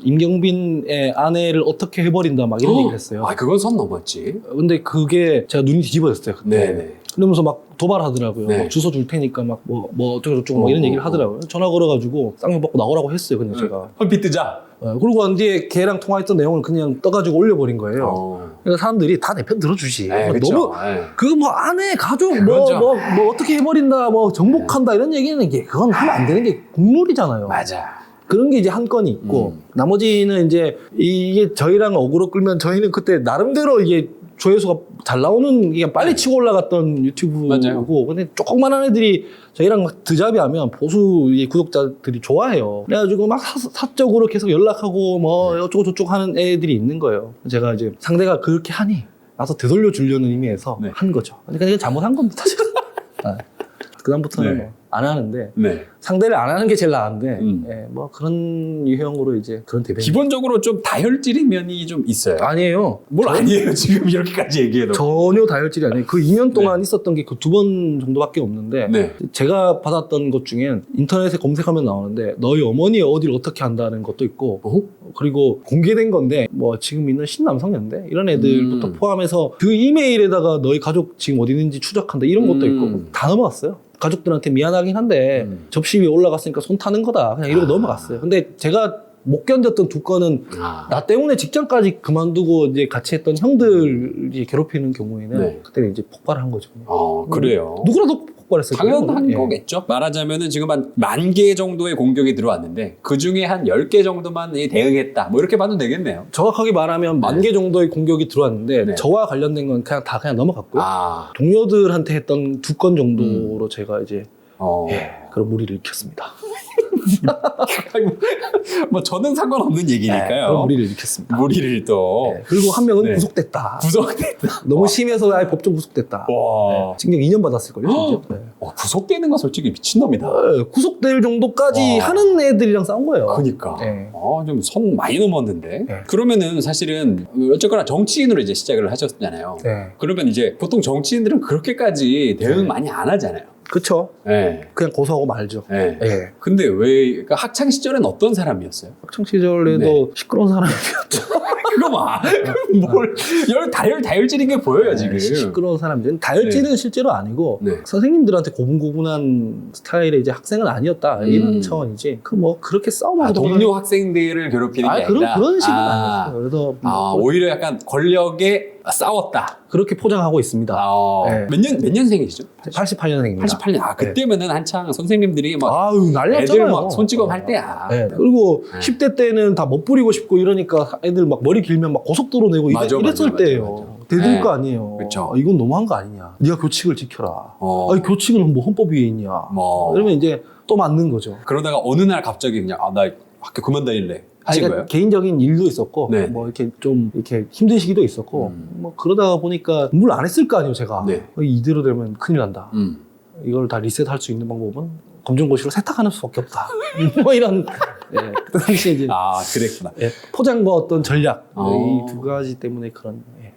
임경빈의 아내를 어떻게 해버린다 막 이런 얘기를 했어요. 아, 그건 선 넘었지. 근데 그게 제가 눈이 뒤집어졌어요. 그때. 네네. 그러면서 막 도발하더라고요. 네. 막 주소 줄 테니까 막 뭐 어쩌고저쩌고 막 이런 얘기를 하더라고요. 전화 걸어가지고 쌍욕 받고 나오라고 했어요. 그냥 제가. 헐빛 뜨자. 그러고 난 뒤에 걔랑 통화했던 내용을 그냥 떠가지고 올려버린 거예요. 어. 그러니까 사람들이 다 내 편 들어주지. 네, 그쵸. 너무 네. 그 뭐 아내 가족 그거죠. 뭐 어떻게 해버린다 뭐 정복한다 이런 얘기는 이게 그건 하면 안 되는 게 국룰이잖아요. 맞아. 그런 게 이제 한 건이 있고 나머지는 이제 이게 저희랑 어그로 끌면 저희는 그때 나름대로 이게 조회수가 잘 나오는 이게 빨리 치고 올라갔던 맞아요. 유튜브고 근데 조그만한 애들이 저희랑 막 드잡이하면 보수 구독자들이 좋아해요. 그래가지고 막 사적으로 계속 연락하고 뭐 어쩌고 저쩌고 하는 애들이 있는 거예요. 제가 이제 상대가 그렇게 하니 나서 되돌려 주려는 의미에서 네. 한 거죠. 그러니까 이게 잘못한 겁니다. 그다음부터는 네. 뭐 안 하는데 네. 상대를 안 하는 게 제일 나은데 음. 뭐 그런 유형으로 이제 그런 대변인 기본적으로 좀 다혈질인 면이 좀 있어요. 아니에요. 뭘 아니에요. 지금 이렇게까지 얘기해도. 전혀 다혈질이 아니에요. 그 2년 동안 있었던 게 그 2번 정도밖에 없는데 네. 제가 받았던 것 중엔 인터넷에 검색하면 나오는데 너희 어머니 어디를 어떻게 한다는 것도 있고 그리고 공개된 건데 뭐 지금 있는 신남성연대 이런 애들부터 포함해서 그 이메일에다가 너희 가족 지금 어디 있는지 추적한다 이런 것도 있고 다 넘어갔어요. 가족들한테 미안하긴 한데 접시 위에 올라갔으니까 손 타는 거다 그냥 이러고 넘어갔어요. 근데 제가 못 견뎠던 두 건은 나 때문에 직장까지 그만두고 이제 같이 했던 형들이 괴롭히는 경우에는 네. 그때는 이제 폭발을 한 거죠. 그래요. 누구라도 폭발했어요. 당연한 예. 거겠죠. 말하자면은 지금 한 10,000개 정도의 공격이 들어왔는데 그 중에 한 10개 정도만 대응했다. 뭐 이렇게 봐도 되겠네요. 정확하게 말하면 10,000개 정도의 공격이 들어왔는데 네. 저와 관련된 건 그냥 다 그냥 넘어갔고요. 아. 동료들한테 했던 2건 정도로 제가 이제 예, 그런 무리를 일으켰습니다. 뭐 저는 상관없는 얘기니까요. 그런 무리를 일으켰습니다. 무리를 또 네, 그리고 한 명은 네. 구속됐다. 구속됐다. 너무 심해서 아예 법정 구속됐다. 와. 징역 2년 받았을걸요. 심지어. 네. 구속되는 거 솔직히 미친놈이다. 구속될 정도까지 와. 하는 애들이랑 싸운 거예요. 그러니까 네. 좀 선 많이 넘었는데. 네. 그러면은 사실은 어쨌거나 정치인으로 이제 시작을 하셨잖아요. 네. 그러면 이제 보통 정치인들은 그렇게까지 대응 네. 많이 안 하잖아요. 그쵸. 네. 그냥 고소하고 말죠. 네. 예. 근데 왜 그러니까 학창 시절엔 어떤 사람이었어요? 학창 시절에도 네. 시끄러운 사람이었죠. 그거 봐. 뭘 다혈질인 게 보여요 지금. 시끄러운 사람들. 다혈질은 실제로 아니고 네. 선생님들한테 고분고분한 스타일의 이제 학생은 아니었다 이런 차원이지. 그 뭐 그렇게 싸움하고 동료 학생들을 괴롭히는 게 아니라. 그런 식은 아니었어요. 그래서 뭐 오히려 약간 권력에 싸웠다. 그렇게 포장하고 있습니다. 네. 몇 년생이시죠? 88년생입니다. 88년. 그때면은 한창 선생님들이 막 아유 난리 애들 났잖아요. 막 손찌검 할 때야. 네. 그리고 10대 때는 다 멋부리고 싶고 이러니까 애들 막 머리 길면 막 고속도로 내고 이랬을 때예요. 대들 네. 거 아니에요. 그쵸. 이건 너무한 거 아니냐. 네가 교칙을 지켜라. 어. 아니 교칙은 뭐 헌법 위에 있냐. 뭐. 그러면 이제 또 맞는 거죠. 그러다가 어느 날 갑자기 그냥 나 학교 그만 다닐래. 하신 그러니까 거예요? 개인적인 일도 있었고 네. 뭐 이렇게 좀 이렇게 힘든 시기도 있었고 뭐 그러다가 보니까 공부를 안 했을 거 아니에요 제가. 네. 이대로 되면 큰일 난다. 음. 이걸 다 리셋할 수 있는 방법은 검정고시로 세탁하는 수밖에 없다. 뭐 이런 예, 그 당시에 이제 그랬구나. 예, 포장과 어떤 전략 어. 이 두 가지 때문에 그런 예.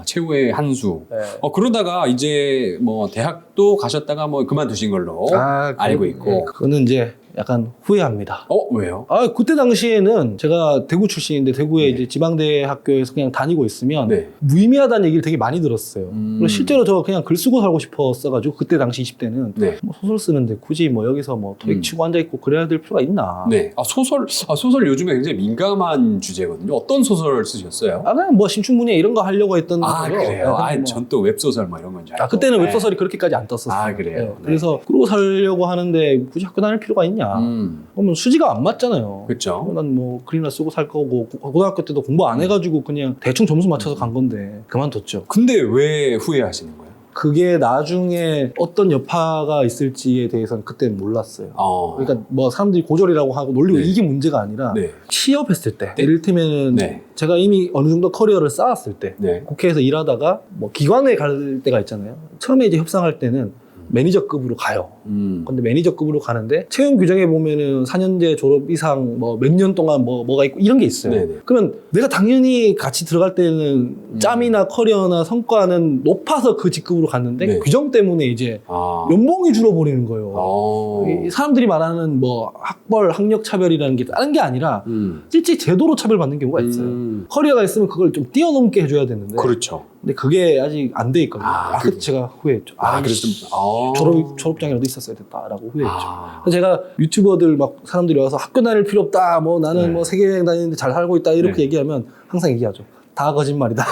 최후의 한 수. 예. 그러다가 이제 뭐 대학도 가셨다가 뭐 그만두신 걸로 알고 있고. 예, 그거는 이제 약간 후회합니다. 왜요? 그때 당시에는 제가 대구 출신인데 대구에 이제 지방대 학교에서 그냥 다니고 있으면 네. 무의미하다는 얘기를 되게 많이 들었어요. 그리고 실제로 저 그냥 글 쓰고 살고 싶었어가지고 그때 당시 20대는 네. 뭐 소설 쓰는데 굳이 뭐 여기서 뭐 토익 치고 앉아있고 그래야 될 필요가 있나. 네. 소설 요즘에 굉장히 민감한 주제거든요. 어떤 소설 쓰셨어요? 그냥 뭐 신춘문예 이런 거 하려고 했던 거죠. 그래요? 뭐. 전 또 웹소설 뭐 이런 건 줄 알고. 그때는 네. 웹소설이 그렇게까지 안 떴었어요. 그래요? 예, 네. 그래서 그러고 살려고 하는데 굳이 학교 다닐 필요가 있냐. 그러면 수지가 안 맞잖아요. 그렇죠. 난 뭐 글이나 쓰고 살 거고 고등학교 때도 공부 안 해가지고 그냥 대충 점수 맞춰서 간 건데 그만뒀죠. 근데 왜 후회하시는 거예요? 그게 나중에 어떤 여파가 있을지에 대해서는 그때는 몰랐어요. 그러니까 뭐 사람들이 고졸이라고 하고 놀리고 네. 이게 문제가 아니라 네. 취업했을 때 이를테면 네. 제가 이미 어느 정도 커리어를 쌓았을 때 네. 국회에서 일하다가 뭐 기관에 갈 때가 있잖아요. 처음에 이제 협상할 때는 매니저급으로 가요. 근데 매니저급으로 가는데 채용 규정에 보면은 4년제 졸업 이상 뭐 몇 년 동안 뭐가 있고 이런 게 있어요. 네네. 그러면 내가 당연히 같이 들어갈 때는 짬이나 커리어나 성과는 높아서 그 직급으로 갔는데 네. 규정 때문에 이제 아. 연봉이 줄어버리는 거예요. 이 사람들이 말하는 뭐 학벌, 학력 차별이라는 게 다른 게 아니라 실제 제도로 차별받는 경우가 있어요. 커리어가 있으면 그걸 좀 뛰어넘게 해줘야 되는데 그렇죠. 근데 그게 아직 안 돼 있거든요. 그래서 제가 후회했죠. 그래서 졸업장이라도 있었어야 됐다라고 후회했죠. 그래서 제가 유튜버들 막 사람들이 와서 학교 다닐 필요 없다. 뭐 나는 네. 뭐 세계여행 다니는데 잘 살고 있다. 이렇게 네. 얘기하면 항상 얘기하죠. 다 거짓말이다.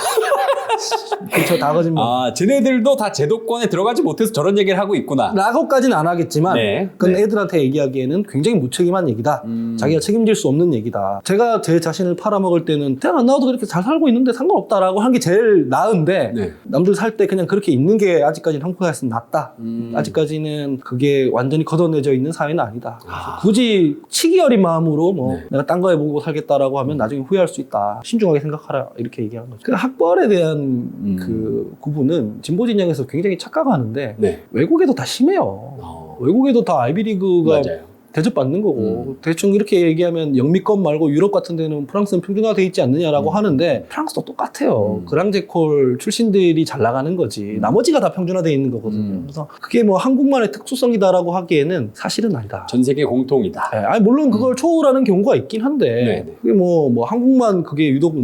그렇죠. 다 거짓말. 아, 쟤네들도 다 제도권에 들어가지 못해서 저런 얘기를 하고 있구나. 라고까지는 안 하겠지만 네. 그건 네. 애들한테 얘기하기에는 굉장히 무책임한 얘기다. 자기가 책임질 수 없는 얘기다. 제가 제 자신을 팔아먹을 때는 대학 안 나와도 그렇게 잘 살고 있는데 상관없다라고 하는 게 제일 나은데 네. 남들 살 때 그냥 그렇게 있는 게 아직까지는 한국에서는 낫다. 아직까지는 그게 완전히 걷어내져 있는 사회는 아니다. 그래서 굳이 치기 어린 마음으로 뭐 네. 내가 딴 거 해보고 살겠다라고 하면 나중에 후회할 수 있다. 신중하게 생각하라. 이렇게 얘기하는 거죠. 그 학벌에 대한 그 구분은 진보 진영에서 굉장히 착각하는데 네. 외국에도 다 심해요. 외국에도 다 아이비리그가 맞아요. 대접받는 거고 대충 이렇게 얘기하면 영미권 말고 유럽 같은 데는 프랑스는 평준화돼 있지 않느냐라고 하는데 프랑스도 똑같아요. 그랑제콜 출신들이 잘 나가는 거지 나머지가 다 평준화돼 있는 거거든요. 그래서 그게 뭐 한국만의 특수성이다라고 하기에는 사실은 아니다. 전 세계 공통이다. 네, 아니 물론 그걸 초월하는 경우가 있긴 한데 네네. 그게 뭐 한국만 그게 유독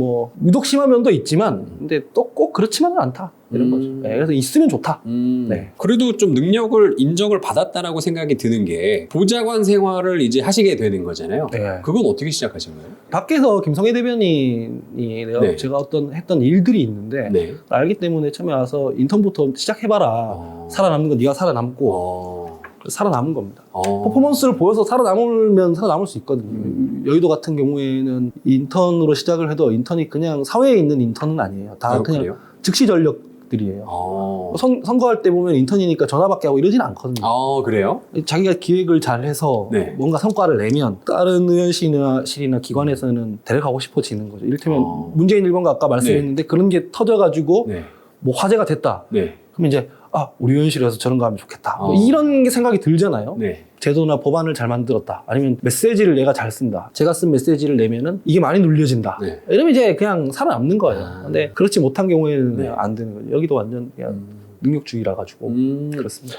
심한 면도 있지만 근데 또 꼭 그렇지만은 않다 이런 거죠. 네, 그래서 있으면 좋다. 네. 그래도 좀 능력을 인정을 받았다라고 생각이 드는 게 보좌관 생활을 이제 하시게 되는 거잖아요. 네. 그건 어떻게 시작하신 거예요? 밖에서 김성애 대변인이 네. 제가 했던 일들이 있는데 네. 알기 때문에 처음에 와서 인턴부터 시작해봐라. 살아남는 건 네가 살아남고 그래서 살아남은 겁니다. 퍼포먼스를 보여서 살아남으면 살아남을 수 있거든요. 여의도 같은 경우에는 인턴으로 시작을 해도 인턴이 그냥 사회에 있는 인턴은 아니에요. 다 그냥 그래요? 즉시 전력들이에요. 선거할 때 보면 인턴이니까 전화밖에 하고 이러진 않거든요. 그래요? 자기가 기획을 잘 해서 네. 뭔가 성과를 내면 다른 의원실이나 기관에서는 데려가고 싶어지는 거죠. 이를테면 문재인 1번가 아까 말씀했는데 그런 게 터져가지고 네. 뭐 화제가 됐다. 네. 그러면 이제 우리 의원실에서 저런 거 하면 좋겠다. 뭐 이런 게 생각이 들잖아요. 네. 제도나 법안을 잘 만들었다. 아니면 메시지를 내가 잘 쓴다. 제가 쓴 메시지를 내면은 이게 많이 눌려진다. 네. 이러면 이제 그냥 살아남는 거예요. 근데 그렇지 못한 경우에는 네. 안 되는 거죠. 여기도 완전 그냥 능력주의라 가지고 그렇습니다.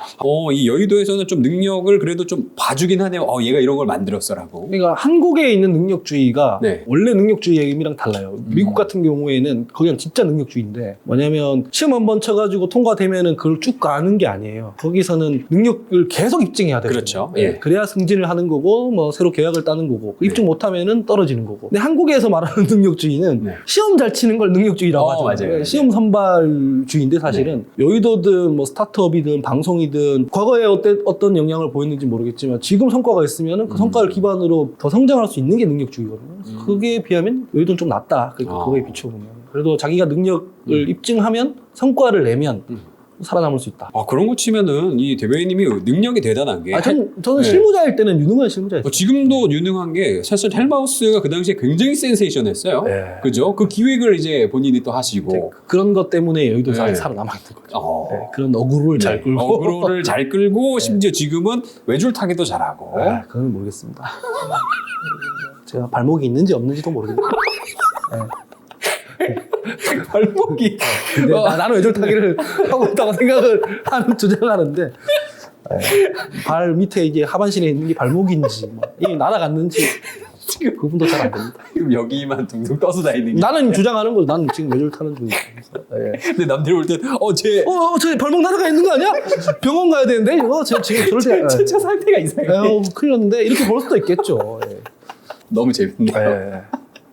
이 여의도에서는 좀 능력을 그래도 좀 봐주긴 하네요. 얘가 이런 걸 만들었어라고. 그러니까 한국에 있는 능력주의가 네. 원래 능력주의의 의미랑 달라요. 미국 같은 경우에는 거기는 진짜 능력주의인데 뭐냐면 시험 한번 쳐가지고 통과되면은 그걸 쭉 가는 게 아니에요. 거기서는 능력을 계속 입증해야 되거든요. 그렇죠. 예. 예. 그래야 승진을 하는 거고 뭐 새로 계약을 따는 거고 입증 못하면은 떨어지는 거고. 근데 한국에서 말하는 능력주의는 네. 시험 잘 치는 걸 능력주의라고 하죠. 맞아요. 예, 시험 선발주의인데 사실은 여의도든 뭐 스타트업이든 방송이든 과거에 어떤 영향을 보였는지 모르겠지만 지금 성과가 있으면 그 성과를 기반으로 더 성장할 수 있는 게 능력주의거든요. 그게 비하면 여의도는 좀 낫다. 그거에 비춰보면. 그래도 자기가 능력을 입증하면 성과를 내면 살아남을 수 있다. 그런 거 치면은 이 대변인님이 능력이 대단한 게. 저는 네. 실무자일 때는 유능한 실무자였어요. 지금도 유능한 게 사실 헬마우스가 그 당시에 굉장히 센세이션했어요. 네. 그죠? 그 기획을 이제 본인이 또 하시고. 그런 것 때문에 여의도에 네. 살아남아 있는 거죠. 네. 그런 어그로를 잘 끌고. 어그로를 잘 끌고 심지어 지금은 외줄 타기도 잘하고. 그건 모르겠습니다. 제가 발목이 있는지 없는지도 모르겠네요. 발목이. 근데 나는 외줄타기를 하고 있다고 생각을 주장하는데 발 밑에 이게 하반신에 있는 게 발목인지 이미 날아갔는지 그분도 잘 안 됩니다. 지금 여기만 둥둥 떠서 다니는 게. 나는 주장하는 걸 나는 지금 외줄 타는 중이에요. 근데 남들이 볼 땐 저 발목 날아가 있는 거 아니야? 병원 가야 되는데 지금 저럴 때 제 상태가 이상해. 큰일 났는데 이렇게 볼 수도 있겠죠. 너무 재밌네요.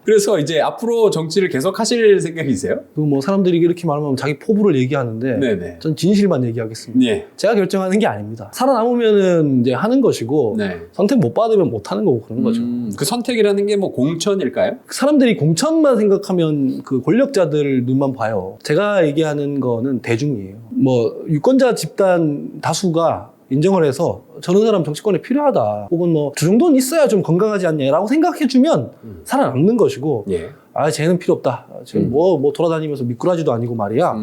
그래서 이제 앞으로 정치를 계속 하실 생각이세요? 뭐 사람들이 이렇게 말하면 자기 포부를 얘기하는데 네네. 전 진실만 얘기하겠습니다. 예. 제가 결정하는 게 아닙니다. 살아남으면은 이제 하는 것이고 네. 선택 못 받으면 못 하는 거고 그런 거죠. 그 선택이라는 게 뭐 공천일까요? 사람들이 공천만 생각하면 그 권력자들 눈만 봐요. 제가 얘기하는 거는 대중이에요. 뭐 유권자 집단 다수가 인정을 해서 저런 사람 정치권에 필요하다. 혹은 뭐 저 정도는 있어야 좀 건강하지 않냐라고 생각해주면 살아남는 것이고 예. 아 쟤는 필요 없다. 지금 뭐 돌아다니면서 미꾸라지도 아니고 말이야.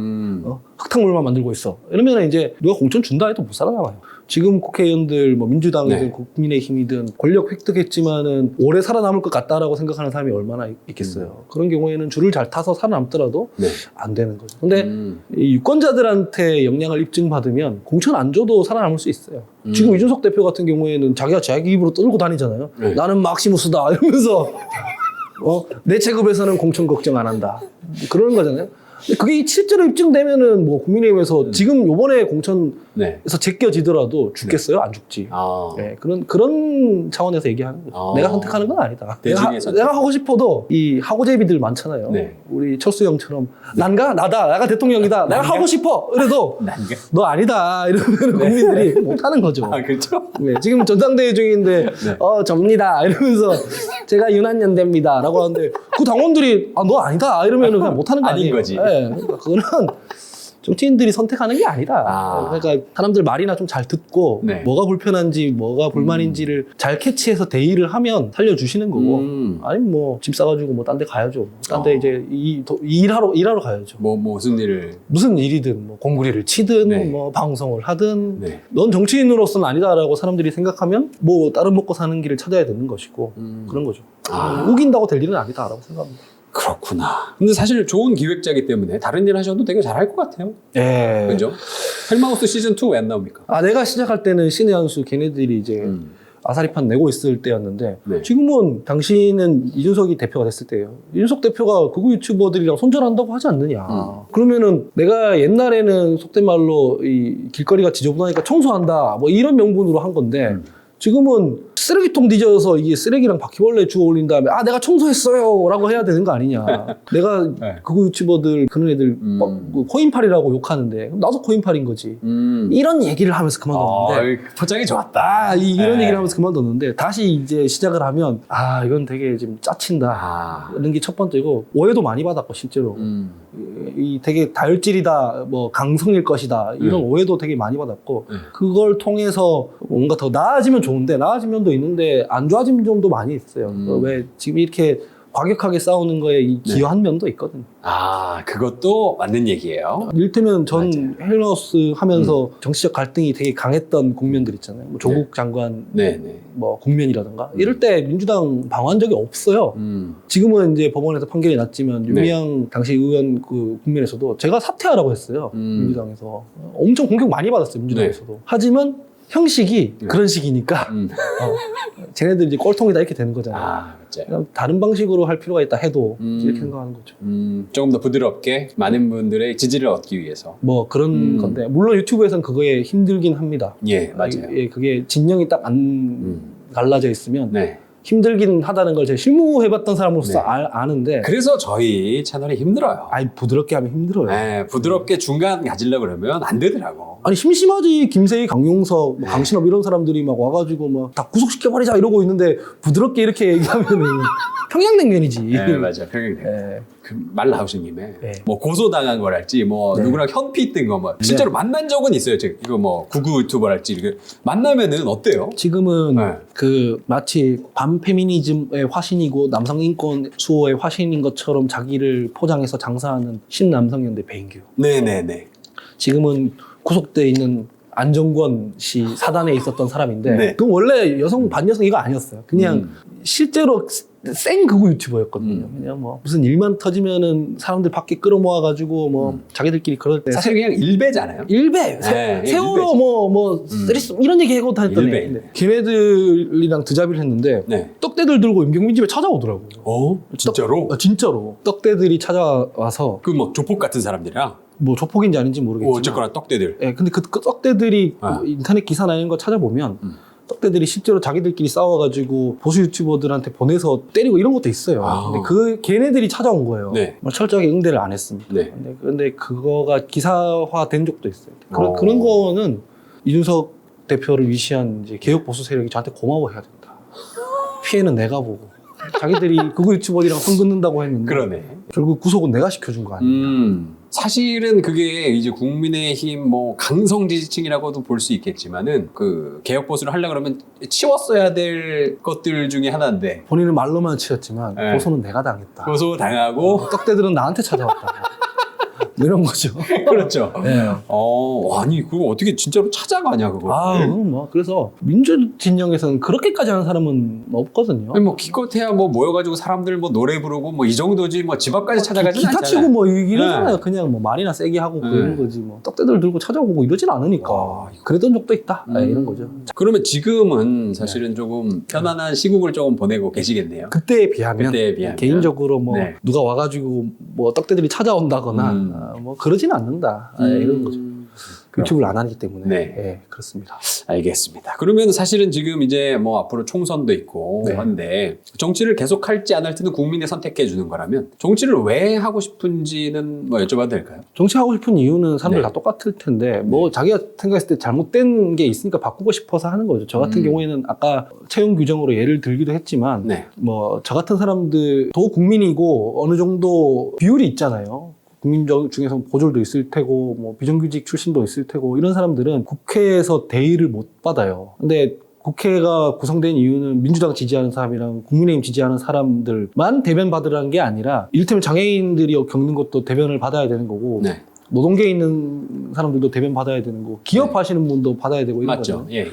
흙탕물만 만들고 있어. 이러면 이제 누가 공천 준다 해도 못 살아남아요. 지금 국회의원들 뭐 민주당이든 네. 국민의힘이든 권력 획득했지만은 오래 살아남을 것 같다라고 생각하는 사람이 얼마나 있겠어요. 그런 경우에는 줄을 잘 타서 살아남더라도 네. 안 되는 거죠. 근데 이 유권자들한테 영향을 입증받으면 공천 안 줘도 살아남을 수 있어요. 지금 이준석 대표 같은 경우에는 자기가 자기 입으로 떨고 다니잖아요. 네. 나는 막시무스다 이러면서 내 체급에서는 공천 걱정 안 한다. 그러는 거잖아요. 근데 그게 실제로 입증되면은 뭐 국민의힘에서 지금 요번에 공천에서 네. 제껴지더라도 죽겠어요? 안 죽지. 아. 네, 그런 차원에서 얘기하는 거죠. 내가 선택하는 건 아니다. 대중의 선택. 내가 하고 싶어도 이 하고제비들 많잖아요. 네. 우리 철수 형처럼 난가? 나다. 내가 대통령이다. 내가 하고 싶어. 그래도 난가? 너 아니다. 이러면 국민들이 못하는 거죠. 아, 그렇죠? 네, 지금 전당대회 중인데 접니다 이러면서 제가 유난연대입니다 라고 하는데 그 당원들이 너 아니다 이러면 그냥 못하는 거 아닌 아니에요. 거지. 네, 그러니까 그거는 정치인들이 선택하는 게 아니다. 그러니까 사람들 말이나 좀 잘 듣고 네. 뭐가 불편한지 뭐가 불만인지를 잘 캐치해서 대의를 하면 살려주시는 거고 아니면 뭐 집 싸가지고 뭐 딴 데 가야죠. 딴 데 이제 일하러 가야죠. 뭐 무슨 일을 무슨 일이든 뭐 공구리를 치든 네. 뭐 방송을 하든 네. 넌 정치인으로서는 아니다라고 사람들이 생각하면 뭐 다른 먹고 사는 길을 찾아야 되는 것이고 그런 거죠. 우긴다고 될 일은 아니다라고 생각합니다. 그렇구나. 근데 사실 좋은 기획자이기 때문에 다른 일 하셔도 되게 잘할 것 같아요. 예. 그죠? 헬마우스 시즌 2 왜 안 나옵니까? 내가 시작할 때는 신의 한수 걔네들이 이제 아사리판 내고 있을 때였는데 네. 지금은 당신은 이준석이 대표가 됐을 때예요. 이준석 대표가 극우 유튜버들이랑 손절한다고 하지 않느냐. 그러면은 내가 옛날에는 속된 말로 이 길거리가 지저분하니까 청소한다 뭐 이런 명분으로 한 건데 지금은 쓰레기통 뒤져서 이게 쓰레기랑 바퀴벌레 주워 올린 다음에 내가 청소했어요 라고 해야 되는 거 아니냐. 내가 네. 극우 유튜버들 그런 애들 코인팔이라고 욕하는데 그럼 나도 코인팔인 거지. 이런 얘기를 하면서 그만뒀는데 포장이 좋았다. 이런 네. 얘기를 하면서 그만뒀는데 다시 이제 시작을 하면 이건 되게 지금 짜친다. 이런 게 첫 번째고 오해도 많이 받았고 실제로 이 되게 다혈질이다 뭐 강성일 것이다 이런 오해도 되게 많이 받았고 그걸 통해서 뭔가 더 나아지면 좋은데 나아진 면도 있는데 안 좋아진 점도 많이 있어요. 왜 지금 이렇게 과격하게 싸우는 거에 기여한 면도 있거든요. 그것도 맞는 얘기예요. 이를테면 전 헬마우스 하면서 정치적 갈등이 되게 강했던 국면들 있잖아요. 뭐 조국 장관 뭐 국면이라든가 이럴 때 민주당 방어한 적이 없어요. 지금은 이제 법원에서 판결이 났지만 윤미향 당시 의원 그 국면에서도 제가 사퇴하라고 했어요. 민주당에서 엄청 공격 많이 받았어요. 민주당에서도. 하지만 형식이 그런 식이니까 쟤네들 이제 꼴통이다 이렇게 되는 거잖아요. 그냥 다른 방식으로 할 필요가 있다 해도 이렇게 생각하는 거죠. 조금 더 부드럽게 많은 분들의 지지를 얻기 위해서 뭐 그런 건데 물론 유튜브에서는 그거에 힘들긴 합니다. 예, 맞아요. 그게 진영이 딱 안 갈라져 있으면 네. 힘들긴 하다는 걸 제가 실무해봤던 사람으로서 아는데 그래서 저희 채널이 힘들어요. 부드럽게 하면 힘들어요. 네, 부드럽게 중간 가지려고 그러면 안 되더라고. 심심하지. 김세희, 강용석, 강신업 이런 사람들이 막 와가지고 막 다 구속시켜버리자 이러고 있는데 부드럽게 이렇게 얘기하면은 평양냉면이지. 네, 맞아요. 평양냉면. 말 나오신 김에 뭐 고소당한 거랄지 뭐 누구랑 현피 뜬 거 뭐 실제로 만난 적은 있어요. 이거 뭐 구구 유튜버랄지 이렇게 만나면은 어때요? 지금은 그 마치 반페미니즘의 화신이고 남성 인권 수호의 화신인 것처럼 자기를 포장해서 장사하는 신남성연대 배인규. 네네네. 지금은 구속돼 있는 안정권 씨 사단에 있었던 사람인데 그건 원래 여성 반여성 이거 아니었어요. 그냥 실제로 생 극우 유튜버였거든요. 그냥 뭐 무슨 일만 터지면은 사람들 밖에 끌어모아가지고 뭐 자기들끼리 그럴 때 사실 그냥 일배잖아요. 일배 세월호 뭐 쓰리썸 이런 얘기 하고 다녔던 애. 걔네들이랑 드자비를 했는데 떡대들 들고 임경민 집에 찾아오더라고요. 진짜로? 진짜로 떡대들이 찾아와서 그 뭐 조폭 같은 사람들이랑 뭐 조폭인지 아닌지 모르겠지만 어쨌거나 떡대들. 근데 그 떡대들이 뭐 인터넷 기사나 이런 거 찾아보면 떡대들이 실제로 자기들끼리 싸워가지고 보수 유튜버들한테 보내서 때리고 이런 것도 있어요. 근데 걔네들이 찾아온 거예요. 뭐 철저하게 응대를 안 했습니다. 근데 그거가 기사화된 적도 있어요. 그런 거는 이준석 대표를 위시한 이제 개혁 보수 세력이 저한테 고마워해야 된다. 피해는 내가 보고. 자기들이 극우 유튜버들이랑 손 긋는다고 했는데 결국 구속은 내가 시켜준 거 아니야. 사실은 그게 이제 국민의힘 뭐 강성 지지층이라고도 볼 수 있겠지만은 그 개혁 보수를 하려고 그러면 치웠어야 될 것들 중에 하나인데 본인은 말로만 치였지만 네. 고소는 내가 당했다. 고소 당하고 떡대들은 나한테 찾아왔다. 이런 거죠. 그렇죠. 네. 아니 그거 어떻게 진짜로 찾아가냐 그거. 뭐 그래서 민주 진영에서는 그렇게까지 하는 사람은 없거든요. 아니, 뭐 기껏해야 뭐 모여가지고 사람들 뭐 노래 부르고 뭐 이 정도지 뭐 집 앞까지 찾아가지 기타 않잖아요. 치고 뭐 이러잖아요. 네. 그냥 뭐 말이나 세게 하고 네. 그러는 거지 뭐 떡대들 들고 찾아오고 이러진 않으니까. 그랬던 적도 있다. 이런 거죠. 그러면 지금은 사실은 조금 편안한 시국을 조금 보내고 계시겠네요. 그때에 비하면, 개인적으로 뭐 네. 누가 와가지고 뭐 떡대들이 찾아온다거나 뭐 그러진 않는다. 이런 거죠. 유튜브를 안 하기 때문에. 네. 네, 그렇습니다. 알겠습니다. 그러면 사실은 지금 이제 뭐 앞으로 총선도 있고 네. 한데 정치를 계속 할지 안 할지는 국민이 선택해 주는 거라면 정치를 왜 하고 싶은지는 뭐 여쭤봐도 될까요? 정치하고 싶은 이유는 사람들 네. 다 똑같을 텐데 뭐 자기가 생각했을 때 잘못된 게 있으니까 바꾸고 싶어서 하는 거죠. 저 같은 경우에는 아까 채용 규정으로 예를 들기도 했지만 네. 뭐 저 같은 사람들 도 국민이고 어느 정도 비율이 있잖아요. 국민 중에서 보졸도 있을 테고 뭐 비정규직 출신도 있을 테고 이런 사람들은 국회에서 대의를 못 받아요. 근데 국회가 구성된 이유는 민주당 지지하는 사람이랑 국민의힘 지지하는 사람들만 대변 받으라는 게 아니라 이를테면 장애인들이 겪는 것도 대변을 받아야 되는 거고 네. 노동계에 있는 사람들도 대변 받아야 되는 거고 기업하시는 분도 받아야 되고 이런 맞죠. 거죠. 예, 예.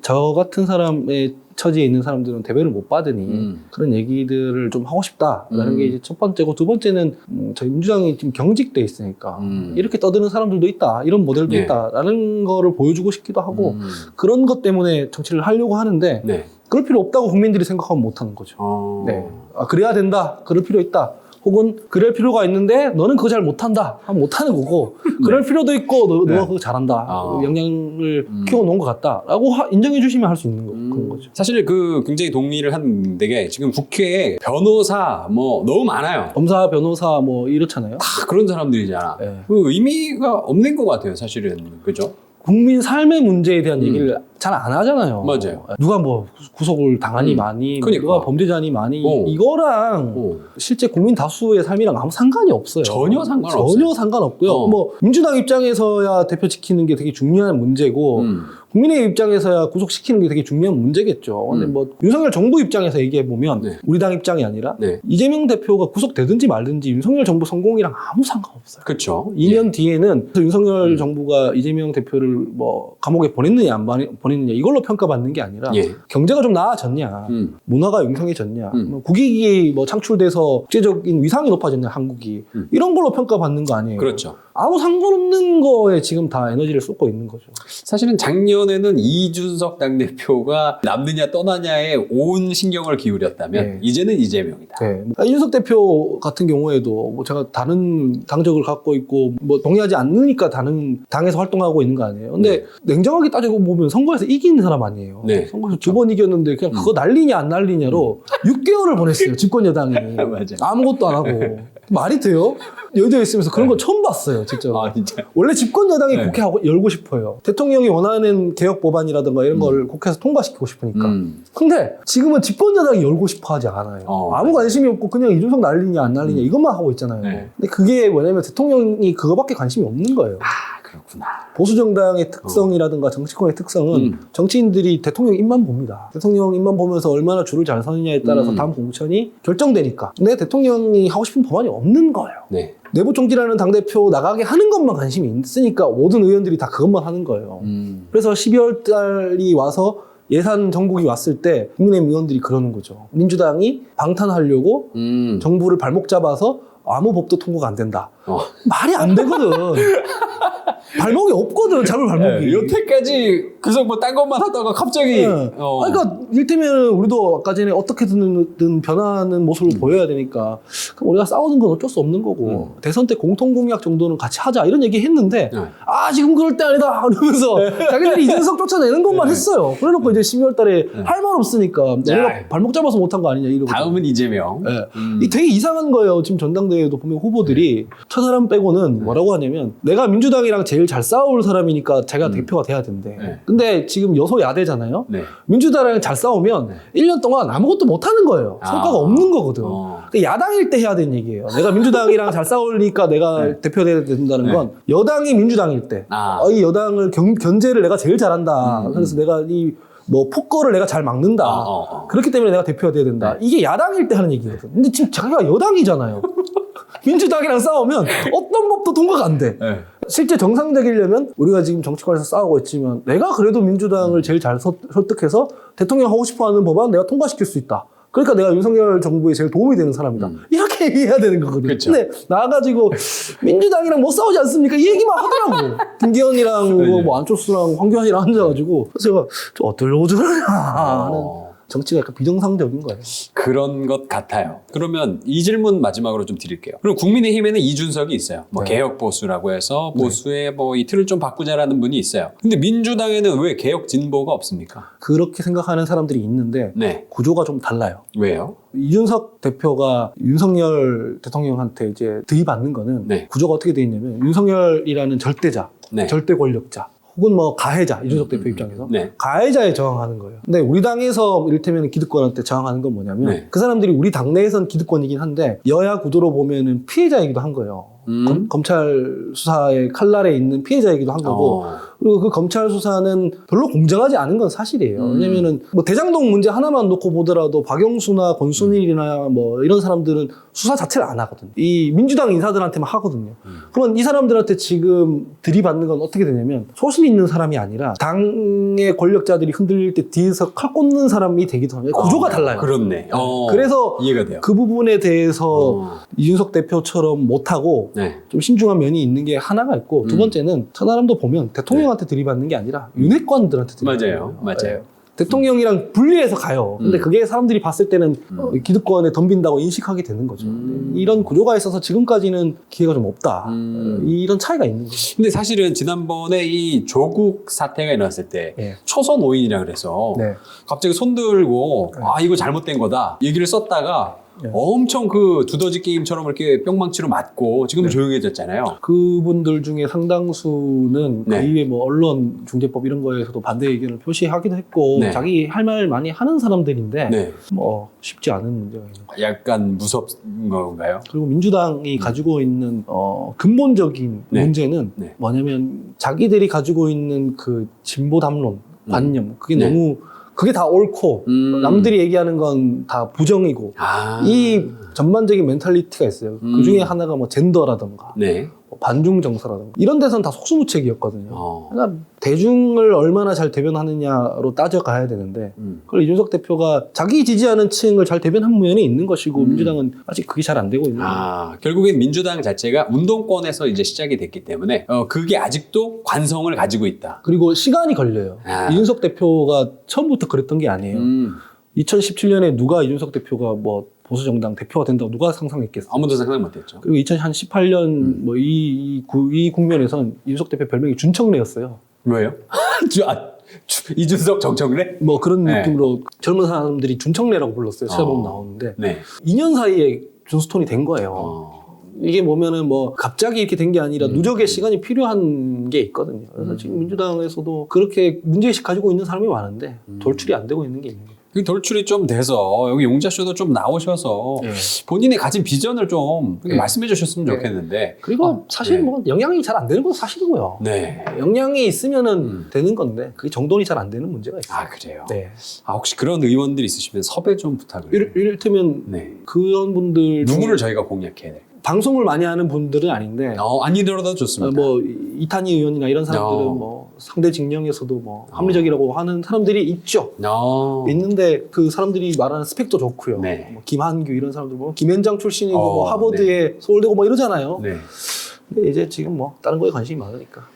저 같은 사람의 처지에 있는 사람들은 대변을 못 받으니 그런 얘기들을 좀 하고 싶다라는 게 이제 첫 번째고 두 번째는 저희 민주당이 지금 경직돼 있으니까 이렇게 떠드는 사람들도 있다 이런 모델도 네. 있다라는 거를 보여주고 싶기도 하고 그런 것 때문에 정치를 하려고 하는데 네. 그럴 필요 없다고 국민들이 생각하면 못하는 거죠. 네. 그래야 된다. 그럴 필요 있다. 혹은 그럴 필요가 있는데 너는 그거 잘 못한다 하면 못하는 거고 그럴 필요도 있고 너가 그거 잘한다 역량을 키워놓은 것 같다 라고 인정해 주시면 할 수 있는 그런 거죠. 사실 그 굉장히 동의를 하는 게 지금 국회에 변호사 뭐 너무 많아요. 검사, 변호사 뭐 이렇잖아요. 다 그런 사람들이잖아. 네. 그 의미가 없는 것 같아요 사실은. 그죠? 국민 삶의 문제에 대한 얘기를 잘 안 하잖아요. 맞아요. 누가 뭐 구속을 당하니 많이, 그러니까. 누가 범죄자니 많이, 이거랑 실제 국민 다수의 삶이랑 아무 상관이 없어요. 전혀 상관없어요. 전혀 상관없고요. 뭐 민주당 입장에서야 대표 지키는 게 되게 중요한 문제고 국민의 입장에서야 구속시키는 게 되게 중요한 문제겠죠. 근데 뭐 윤석열 정부 입장에서 얘기해 보면 네. 우리 당 입장이 아니라 네. 이재명 대표가 구속되든지 말든지 윤석열 정부 성공이랑 아무 상관없어요. 그렇죠. 2년 뒤에는 윤석열 정부가 이재명 대표를 뭐 감옥에 보냈느냐 안 보냈느냐 이걸로 평가받는 게 아니라 경제가 좀 나아졌냐, 문화가 융성해졌냐, 뭐 국익이 뭐 창출돼서 국제적인 위상이 높아졌냐 한국이 이런 걸로 평가받는 거 아니에요. 그렇죠. 아무 상관없는 거에 지금 다 에너지를 쏟고 있는 거죠. 사실은 작년에는 이준석 당대표가 남느냐 떠나냐에 온 신경을 기울였다면 네. 이제는 이재명이다. 네. 이준석 대표 같은 경우에도 뭐 제가 다른 당적을 갖고 있고 뭐 동의하지 않으니까 다른 당에서 활동하고 있는 거 아니에요. 근데 냉정하게 따지고 보면 선거에서 이긴 사람 아니에요. 네. 선거에서 두 번 이겼는데 그냥 그거 날리냐 안 날리냐로 6개월을 보냈어요. 집권 여당이. 맞아. 아무것도 안 하고. 말이 돼요? 여대에 있으면서 그런 거 처음 봤어요, 직접. 아 진짜. 원래 집권 여당이 네. 국회 열고 싶어요. 대통령이 원하는 개혁 법안이라든가 이런 걸 국회에서 통과시키고 싶으니까. 근데 지금은 집권 여당이 열고 싶어 하지 않아요. 아무 관심이 없고 그냥 이준석 날리냐 안 날리냐 이것만 하고 있잖아요. 네. 근데 그게 뭐냐면 대통령이 그거밖에 관심이 없는 거예요. 그렇구나. 보수 정당의 특성이라든가 정치권의 특성은 정치인들이 대통령 입만 봅니다. 대통령 입만 보면서 얼마나 줄을 잘 서느냐에 따라서 다음 공천이 결정되니까. 근데 대통령이 하고 싶은 법안이 없는 거예요. 네. 내부 총질하는 당대표 나가게 하는 것만 관심이 있으니까 모든 의원들이 다 그것만 하는 거예요. 그래서 12월 달이 와서 예산 정국이 왔을 때 국민의힘 의원들이 그러는 거죠. 민주당이 방탄하려고 정부를 발목 잡아서 아무 법도 통과가 안 된다. 말이 안 되거든. 발목이 없거든, 잡을 발목이. 네, 여태까지 그래서 뭐 딴 것만 하다가 갑자기. 그러니까 이를테면 우리도 아까 전에 어떻게든 변하는 모습을 보여야 되니까 그럼 우리가 싸우는 건 어쩔 수 없는 거고 대선 때 공통 공약 정도는 같이 하자 이런 얘기 했는데 지금 그럴 때 아니다 이러면서 자기들이 이준석 쫓아내는 것만 했어요. 그래놓고 이제 12월 달에 할 말 없으니까 내가 발목 잡아서 못한 거 아니냐 이러고. 다음은 이재명. 이 되게 이상한 거예요. 지금 전당대회 전당대회도 보면 후보들이 저 사람 빼고는 뭐라고 하냐면 내가 민주당이랑 제일 잘 싸울 사람이니까 제가 대표가 돼야 된대. 네. 근데 지금 여소야대잖아요. 네. 민주당이랑 잘 싸우면 1년 동안 아무것도 못하는 거예요. 성과가 없는 거거든. 그러니까 야당일 때 해야 되는 얘기예요. 내가 민주당이랑 잘 싸우니까 내가 대표돼야 된다는 건 여당이 민주당일 때 이 여당을 견제를 내가 제일 잘한다. 그래서 내가 이 뭐 폭거를 내가 잘 막는다. 그렇기 때문에 내가 대표가 돼야 된다. 이게 야당일 때 하는 얘기거든. 근데 지금 자기가 여당이잖아요. 민주당이랑 싸우면 어떤 법도 통과가 안 돼. 실제 정상적이려면 우리가 지금 정치권에서 싸우고 있지만 내가 그래도 민주당을 제일 잘 설득해서 대통령 하고 싶어하는 법안 내가 통과시킬 수 있다. 그러니까 내가 윤석열 정부에 제일 도움이 되는 사람이다. 이렇게 얘기해야 되는 거거든. 그쵸. 근데 나와가지고 민주당이랑 못 싸우지 않습니까? 이 얘기만 하더라고. 김기현이랑 뭐 안철수랑 황교안이랑 앉아가지고 그래서 제가 저 어떨려고 저러냐 하는 정치가 약간 비정상적인 거예요. 그런 것 같아요. 그러면 이 질문 마지막으로 좀 드릴게요. 그리고 국민의힘에는 이준석이 있어요. 뭐 개혁 보수라고 해서 보수의 뭐 이 틀을 좀 바꾸자라는 분이 있어요. 근데 민주당에는 왜 개혁 진보가 없습니까? 그렇게 생각하는 사람들이 있는데 구조가 좀 달라요. 왜요? 이준석 대표가 윤석열 대통령한테 이제 들이받는 거는 구조가 어떻게 돼 있냐면 윤석열이라는 절대자, 절대 권력자 혹은 뭐 가해자, 이준석 대표 입장에서 가해자에 저항하는 거예요. 근데 우리 당에서 이를테면 기득권한테 저항하는 건 뭐냐면 그 사람들이 우리 당내에선 기득권이긴 한데 여야 구도로 보면은 피해자이기도 한 거예요. 검찰 수사의 칼날에 있는 피해자이기도 한 거고 그리고 그 검찰 수사는 별로 공정하지 않은 건 사실이에요. 왜냐면은 뭐 대장동 문제 하나만 놓고 보더라도 박영수나 권순일이나 뭐 이런 사람들은 수사 자체를 안 하거든요. 이 민주당 인사들한테만 하거든요. 그러면 이 사람들한테 지금 들이받는 건 어떻게 되냐면 소신 있는 사람이 아니라 당의 권력자들이 흔들릴 때 뒤에서 칼 꽂는 사람이 되기도 합니다. 구조가 달라요. 그렇네. 그래서 이해가 돼요. 그 부분에 대해서 이준석 대표처럼 못하고 좀 신중한 면이 있는 게 하나가 있고 두 번째는 저 사람도 보면 대통령한테 들이받는 게 아니라 윤핵관들한테 들이받는 거예요. 맞아요. 대통령이랑 분리해서 가요. 근데 그게 사람들이 봤을 때는 기득권에 덤빈다고 인식하게 되는 거죠. 이런 구조가 있어서 지금까지는 기회가 좀 없다. 이런 차이가 있는 거죠. 근데 사실은 지난번에 이 조국 사태가 일어났을 때 초선 5인이라 그래서 갑자기 손들고 이거 잘못된 거다 얘기를 썼다가 엄청 그 두더지 게임처럼 이렇게 뿅망치로 맞고 지금 조용해졌잖아요. 그분들 중에 상당수는 그 이외에 뭐 언론 중재법 이런 거에서도 반대 의견을 표시하기도 했고 자기 할 말 많이 하는 사람들인데 뭐 쉽지 않은 문제가 있는 거죠. 약간 무섭은 건가요? 그리고 민주당이 가지고 있는 근본적인 문제는 뭐냐면 자기들이 가지고 있는 그 진보 담론, 관념 그게 너무 그게 다 옳고 남들이 얘기하는 건 다 부정이고 이 전반적인 멘탈리티가 있어요. 그 중에 하나가 뭐 젠더라든가 뭐 반중 정서라든가 이런 데서는 다 속수무책이었거든요. 그러니까 대중을 얼마나 잘 대변하느냐로 따져가야 되는데 그걸 이준석 대표가 자기 지지하는 층을 잘 대변한 면이 있는 것이고 민주당은 아직 그게 잘 안 되고 있는 거예요. 결국엔 민주당 자체가 운동권에서 이제 시작이 됐기 때문에 그게 아직도 관성을 가지고 있다. 그리고 시간이 걸려요. 이준석 대표가 처음부터 그랬던 게 아니에요. 2017년에 누가 이준석 대표가 뭐 보수정당 대표가 된다고 누가 상상했겠어요? 아무도 상상 못했죠. 그리고 2018년 뭐 이 국면에선 이준석 대표 별명이 준청래였어요. 왜요? 이준석 정청래? 뭐 그런 느낌으로 젊은 사람들이 준청래라고 불렀어요. 찾아보면 나오는데 2년 사이에 준스톤이 된 거예요. 이게 보면은 뭐 갑자기 이렇게 된 게 아니라 누적의 시간이 필요한 게 있거든요. 그래서 지금 민주당에서도 그렇게 문제의식 가지고 있는 사람이 많은데 돌출이 안 되고 있는 게 있는 거예요. 돌출이 좀 돼서 여기 용자쇼도 좀 나오셔서 본인이 가진 비전을 좀 말씀해 주셨으면 좋겠는데 그리고 사실 뭐 영향이 잘 안 되는 건 사실이고요. 영향이 있으면은 되는 건데 그게 정돈이 잘 안 되는 문제가 있어요. 그래요? 혹시 그런 의원들 있으시면 섭외 좀 부탁을 이를테면 그런 분들 누구를 저희가 공략해야 돼요? 방송을 많이 하는 분들은 아닌데 아니더라도 좋습니다. 뭐 이탄희 의원이나 이런 사람들은 뭐 상대 진영에서도 뭐 합리적이라고 하는 사람들이 있죠. 있는데 그 사람들이 말하는 스펙도 좋고요. 뭐 김한규 이런 사람들 뭐 김현장 출신이고 뭐 하버드에 서울대고 뭐 이러잖아요. 근데 이제 지금 뭐 다른 거에 관심이 많으니까.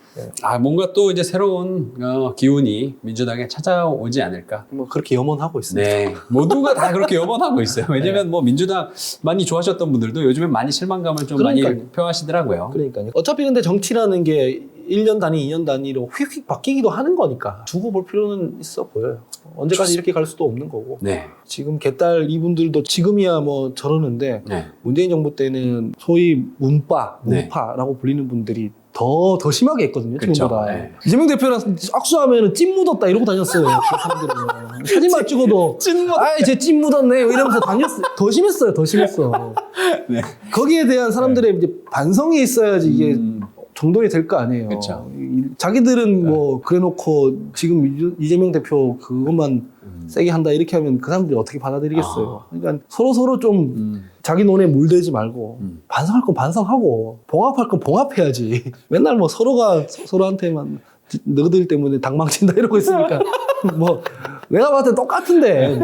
뭔가 또 이제 새로운 기운이 민주당에 찾아오지 않을까. 뭐 그렇게 염원하고 있습니다. 모두가 다 그렇게 염원하고 있어요. 왜냐면 뭐 민주당 많이 좋아하셨던 분들도 요즘에 많이 실망감을 좀 많이 표하시더라고요. 그러니까요. 어차피 근데 정치라는 게 1년 단위, 2년 단위로 휙휙 바뀌기도 하는 거니까 두고 볼 필요는 있어 보여요. 언제까지 이렇게 갈 수도 없는 거고. 네. 지금 개딸 이분들도 지금이야 뭐 저러는데 네. 문재인 정부 때는 소위 문파, 네. 문파라고 불리는 분들이 더 심하게 했거든요. 그쵸. 지금보다. 네. 이재명 대표랑 악수하면 찐 묻었다 이러고 다녔어요. 그 사람들은. 사진만 찍어도 아이 쟤 찐 묻었네 이러면서 다녔어요. 더 심했어요. 더 심했어. 네. 거기에 대한 사람들의 이제 반성이 있어야지 이게 정돈이 될 거 아니에요. 그쵸. 자기들은 뭐 그래놓고 지금 이재명 대표 그것만 세게 한다 이렇게 하면 그 사람들이 어떻게 받아들이겠어요. 그러니까 서로 좀 자기 논에 물대지 말고 반성할 건 반성하고 봉합할 건 봉합해야지. 맨날 뭐 서로가 서로한테만 너희들 때문에 당 망친다 이러고 있으니까 뭐 내가 봤을 때 똑같은데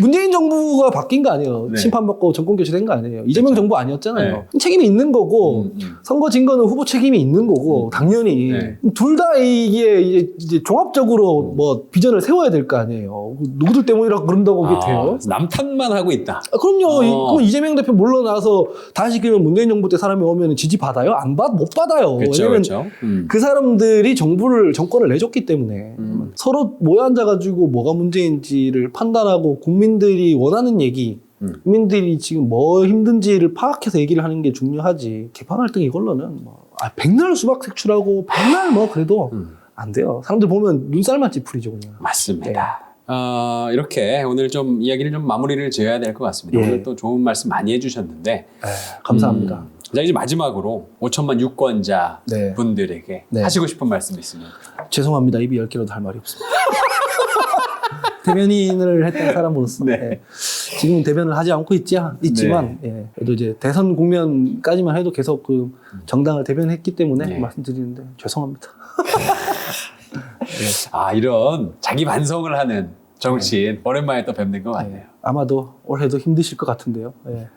문재인 정부가 바뀐 거 아니에요. 네. 심판받고 정권 교체된 거 아니에요. 이재명 정부 아니었잖아요. 네. 책임이 있는 거고 선거 진 거는 후보 책임이 있는 거고 당연히 네. 둘 다 이게 이제 종합적으로 뭐 비전을 세워야 될 거 아니에요. 누구들 때문이라고 그런다고 그게 돼요? 남 탓만 하고 있다. 그럼요. 그럼 어. 이재명 대표 물러나서 다시 그러면 문재인 정부 때 사람이 오면 지지 받아요? 못 받아요. 그렇죠, 왜냐면 그렇죠. 그 사람들이 정권을 내줬기 때문에 서로 모여 앉아가지고 뭐가 문제인지를 판단하고 국민들이 원하는 얘기, 국민들이 지금 뭐 힘든지를 파악해서 얘기를 하는 게 중요하지. 개판 갈등 이걸로는 뭐 백날 수박 색출하고 백날 뭐 그래도 안 돼요. 사람들 보면 눈살만 찌푸리죠 그냥. 맞습니다. 이렇게 오늘 좀 이야기를 좀 마무리를 지어야 될 것 같습니다. 예. 오늘 또 좋은 말씀 많이 해주셨는데 감사합니다. 자, 이제 마지막으로 5천만 유권자 네. 분들에게 네. 하시고 싶은 말씀 있으면. 죄송합니다. 입이 10개라도 할 말이 없습니다. 대변인을 했던 사람으로서 네. 지금은 대변을 하지 않고 있지만 예, 그래도 이제 대선 국면까지만 해도 계속 그 정당을 대변했기 때문에 네. 말씀드리는데 죄송합니다. 이런 자기 반성을 하는 정치인 오랜만에 또 뵙는 것 같네요. 아마도 올해도 힘드실 것 같은데요. 예.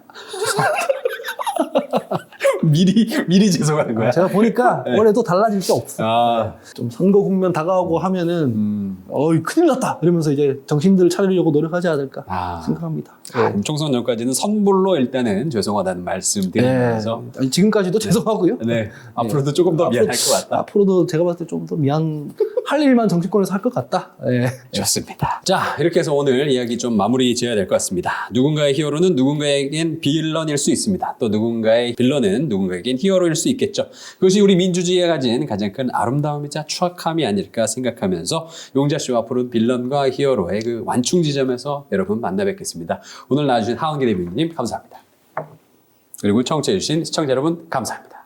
미리 죄송한 거야. 제가 보니까 네. 올해도 달라질 게 없어. 좀 선거 국면 다가오고 하면은 어이 큰일 났다 이러면서 이제 정신들을 차리려고 노력하지 않을까 생각합니다. 총선 전까지는 선불로 일단은 죄송하다는 말씀 드리면서 아니, 지금까지도 죄송하고요. 네. 앞으로도 조금 더 미안할 것 같다. 앞으로도 제가 봤을 때 좀 더 할 일만 정치권에서 할 것 같다. 예. 좋습니다. 자, 이렇게 해서 오늘 이야기 좀 마무리 지어야 될 것 같습니다. 누군가의 히어로는 누군가에겐 빌런일 수 있습니다. 또 누군가의 빌런은 누군가에겐 히어로일 수 있겠죠. 그것이 우리 민주주의가 가진 가장 큰 아름다움이자 추악함이 아닐까 생각하면서 용자쇼 앞으로는 빌런과 히어로의 그 완충 지점에서 여러분 만나 뵙겠습니다. 오늘 나와주신 하은기 대변인님 감사합니다. 그리고 청취해주신 시청자 여러분 감사합니다.